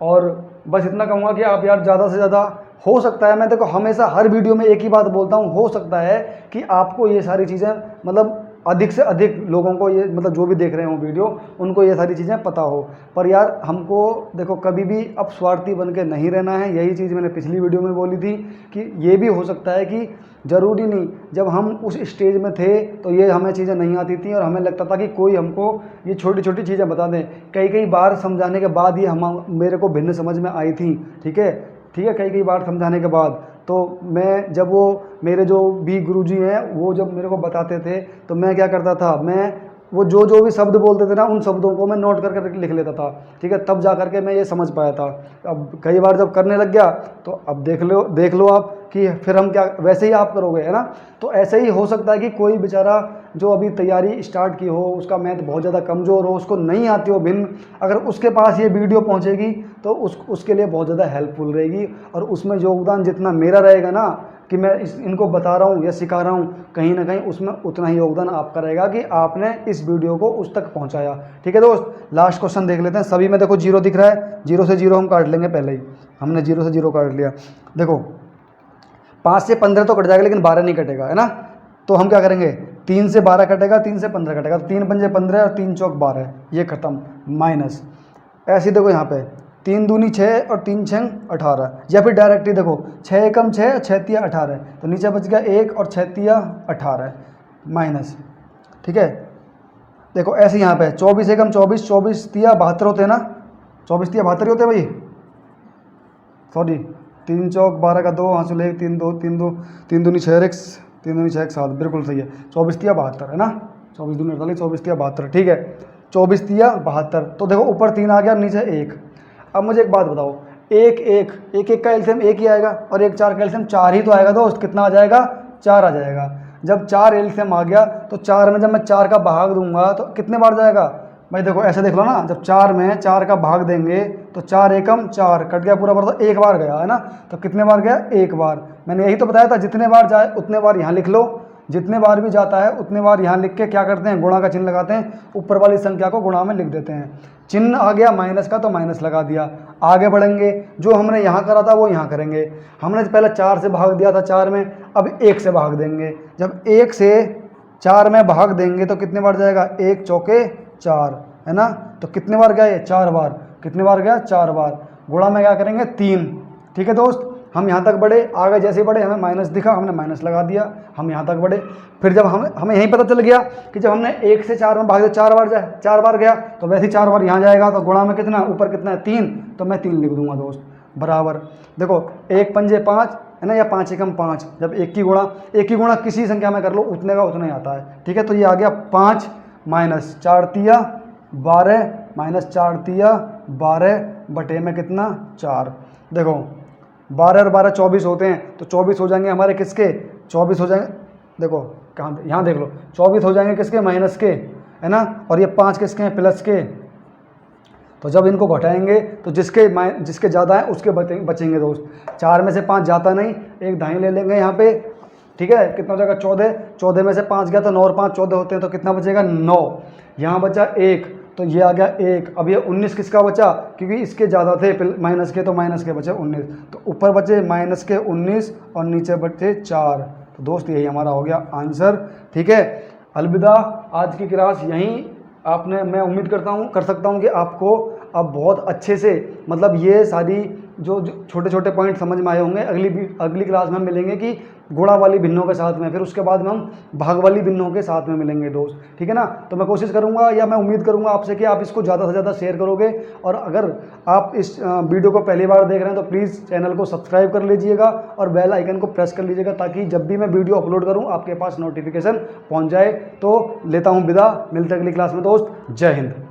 और बस इतना कहूँगा कि आप यार ज़्यादा से ज़्यादा, हो सकता है, मैं देखो हमेशा हर वीडियो में एक ही बात बोलता हूँ, हो सकता है कि आपको ये सारी चीज़ें मतलब अधिक से अधिक लोगों को ये मतलब जो भी देख रहे हो वीडियो, उनको ये सारी चीज़ें पता हो। पर यार हमको देखो कभी भी अब स्वार्थी बन के नहीं रहना है। यही चीज़ मैंने पिछली वीडियो में बोली थी कि ये भी हो सकता है कि ज़रूरी नहीं, जब हम उस स्टेज में थे तो ये हमें चीज़ें नहीं आती थी और हमें लगता था कि कोई हमको ये छोटी छोटी चीज़ें बता दें। कई कई बार समझाने के बाद ये मेरे को भिन्न समझ में आई थी। ठीक है, ठीक है, कई कई बार समझाने के बाद तो मैं, जब वो मेरे जो भी गुरुजी हैं वो जब मेरे को बताते थे तो मैं क्या करता था, मैं वो जो भी शब्द बोलते थे ना, उन शब्दों को मैं नोट करके लिख लेता था। ठीक है, तब जा करके मैं ये समझ पाया था। अब कई बार जब करने लग गया तो अब देख लो आप कि फिर हम क्या, वैसे ही आप करोगे, है ना। तो ऐसे ही हो सकता है कि कोई बेचारा जो अभी तैयारी स्टार्ट की हो, उसका मैथ बहुत ज़्यादा कमज़ोर हो, उसको नहीं आती हो भिन्न, अगर उसके पास ये वीडियो पहुंचेगी तो उसके लिए बहुत ज़्यादा हेल्पफुल रहेगी। और उसमें योगदान जितना मेरा रहेगा ना, कि मैं इनको बता रहा हूँ या सिखा रहा हूँ, कहीं ना कहीं उसमें उतना ही योगदान आपका रहेगा कि आपने इस वीडियो को उस तक पहुँचाया। ठीक है दोस्त, लास्ट क्वेश्चन देख लेते हैं। सभी में देखो 0 दिख रहा है, 0 से 0 हम काट लेंगे, पहले ही हमने 0 से 0 काट लिया। देखो 5 से 15 तो कट जाएगा, लेकिन 12 नहीं कटेगा, है ना। तो हम क्या करेंगे, 3 से 12 कटेगा, 3 से 15 कटेगा, तो 3 पंजे 15 और 3 चौक 12, ये खत्म, माइनस। ऐसे देखो यहाँ पे 3 दूनी 6 और 3 छंग 18, या फिर डायरेक्ट ही देखो 6 एकम 6, 6 तिया 18, तो नीचे बच गया 1 और 6 तिया 18 माइनस। ठीक है, देखो ऐसे यहाँ पे 24 एकम 24, 24 तिया 72 होते हैं ना, 24 तिया 72 होते हैं भाई, सॉरी, 3 चौक 12 का 2, हाँसू ले 3 2 3 2, 3 दूनी 6 x 3 दूनी 6 7, बिल्कुल सही है। 24 तिया 72 है ना, 24 दूनी 48, 24 तिया 72, ठीक है, 24 तिया 72। तो देखो ऊपर 3 आ गया, नीचे 1। अब मुझे एक बात बताओ, एक का एलसीएम 1 ही आएगा और 1 4 का एलसीएम 4 ही तो आएगा दोस्त। कितना आ जाएगा, 4 आ जाएगा। जब 4 एलसीएम आ गया तो 4 में जब मैं 4 का भाग दूंगा तो कितने बार जाएगा भाई, देखो ऐसे देख लो ना, जब 4 में 4 का भाग देंगे तो 4 एकम 4 कट गया, पूरा तो 1 बार गया, है ना। तो कितने बार गया, 1 बार। मैंने यही तो बताया था, जितने बार जाए उतने बार यहाँ लिख लो, जितने बार भी जाता है उतने बार यहाँ लिख के क्या करते हैं, गुणा का चिन्ह लगाते हैं, ऊपर वाली संख्या को गुणा में लिख देते हैं। चिन्ह आ गया माइनस का तो माइनस लगा दिया। आगे बढ़ेंगे, जो हमने यहाँ करा था वो यहाँ करेंगे। हमने पहले 4 से भाग दिया था 4 में, अब 1 से भाग देंगे। जब 1 से 4 में भाग देंगे तो कितने बार जाएगा, 1 चौके 4, है ना। तो कितने बार गया ये, 4 बार। कितने बार गया, 4 बार। गुणा में क्या करेंगे, 3। ठीक है दोस्त, हम यहाँ तक बढ़े, आगे जैसे बढ़े हमें माइनस दिखा, हमने माइनस लगा दिया, हम यहाँ तक बढ़े। फिर जब हमें यहीं पता चल गया कि जब हमने 1 से 4 में भाग दिया 4 बार गया, तो वैसे ही 4 बार यहाँ जाएगा। तो गुणा में कितना, ऊपर कितना है 3, तो मैं 3 लिख दूंगा दोस्त, बराबर। देखो 1 पंजे 5 है ना, या 5 एकम 5। जब एक की गुणा किसी संख्या में कर लो, उतने का उतना ही आता है। ठीक है, तो ये आ गया 5 माइनस 4 तिया 12 माइनस 4 तिया 12 बटे में कितना, 4। देखो 12 और 12 24 होते हैं, तो 24 हो जाएंगे हमारे किसके, 24 हो जाएंगे, देखो कहाँ, यहाँ देख लो, 24 हो जाएंगे किसके, माइनस के, है ना। और ये 5 किसके हैं, प्लस के। तो जब इनको घटाएंगे तो जिसके ज़्यादा है उसके बचेंगे दोस्त। 4 में से 5 जाता नहीं, एक दाएं ले लेंगे यहाँ पे। ठीक है, कितना हो जाएगा, 14 में से 5 गया तो 9 और 5 14 होते हैं, तो कितना बचेगा, 9। यहाँ बचा 1, तो ये आ गया 1। अब ये 19 किसका बचा, क्योंकि इसके ज़्यादा थे माइनस के, तो माइनस के बचे 19, तो ऊपर बचे माइनस के 19 और नीचे बचे 4। तो दोस्त यही हमारा हो गया आंसर। ठीक है, अलविदा, आज की क्लास यहीं आपने, मैं उम्मीद कर सकता हूँ कि आपको अब बहुत अच्छे से मतलब ये सारी जो छोटे छोटे पॉइंट समझ में आए होंगे। अगली क्लास में हम मिलेंगे कि गुणा वाली भिन्नों के साथ में, फिर उसके बाद में हम भाग वाली भिन्नों के साथ में मिलेंगे दोस्त। ठीक है ना, तो मैं कोशिश करूंगा या मैं उम्मीद करूंगा आपसे कि आप इसको ज़्यादा से ज़्यादा शेयर करोगे। और अगर आप इस वीडियो को पहली बार देख रहे हैं तो प्लीज़ चैनल को सब्सक्राइब कर लीजिएगा और बेल आइकन को प्रेस कर लीजिएगा, ताकि जब भी मैं वीडियो अपलोड करूँ आपके पास नोटिफिकेशन पहुँच जाए। तो लेता हूँ विदा, मिलते हैं अगली क्लास में दोस्त। जय हिंद।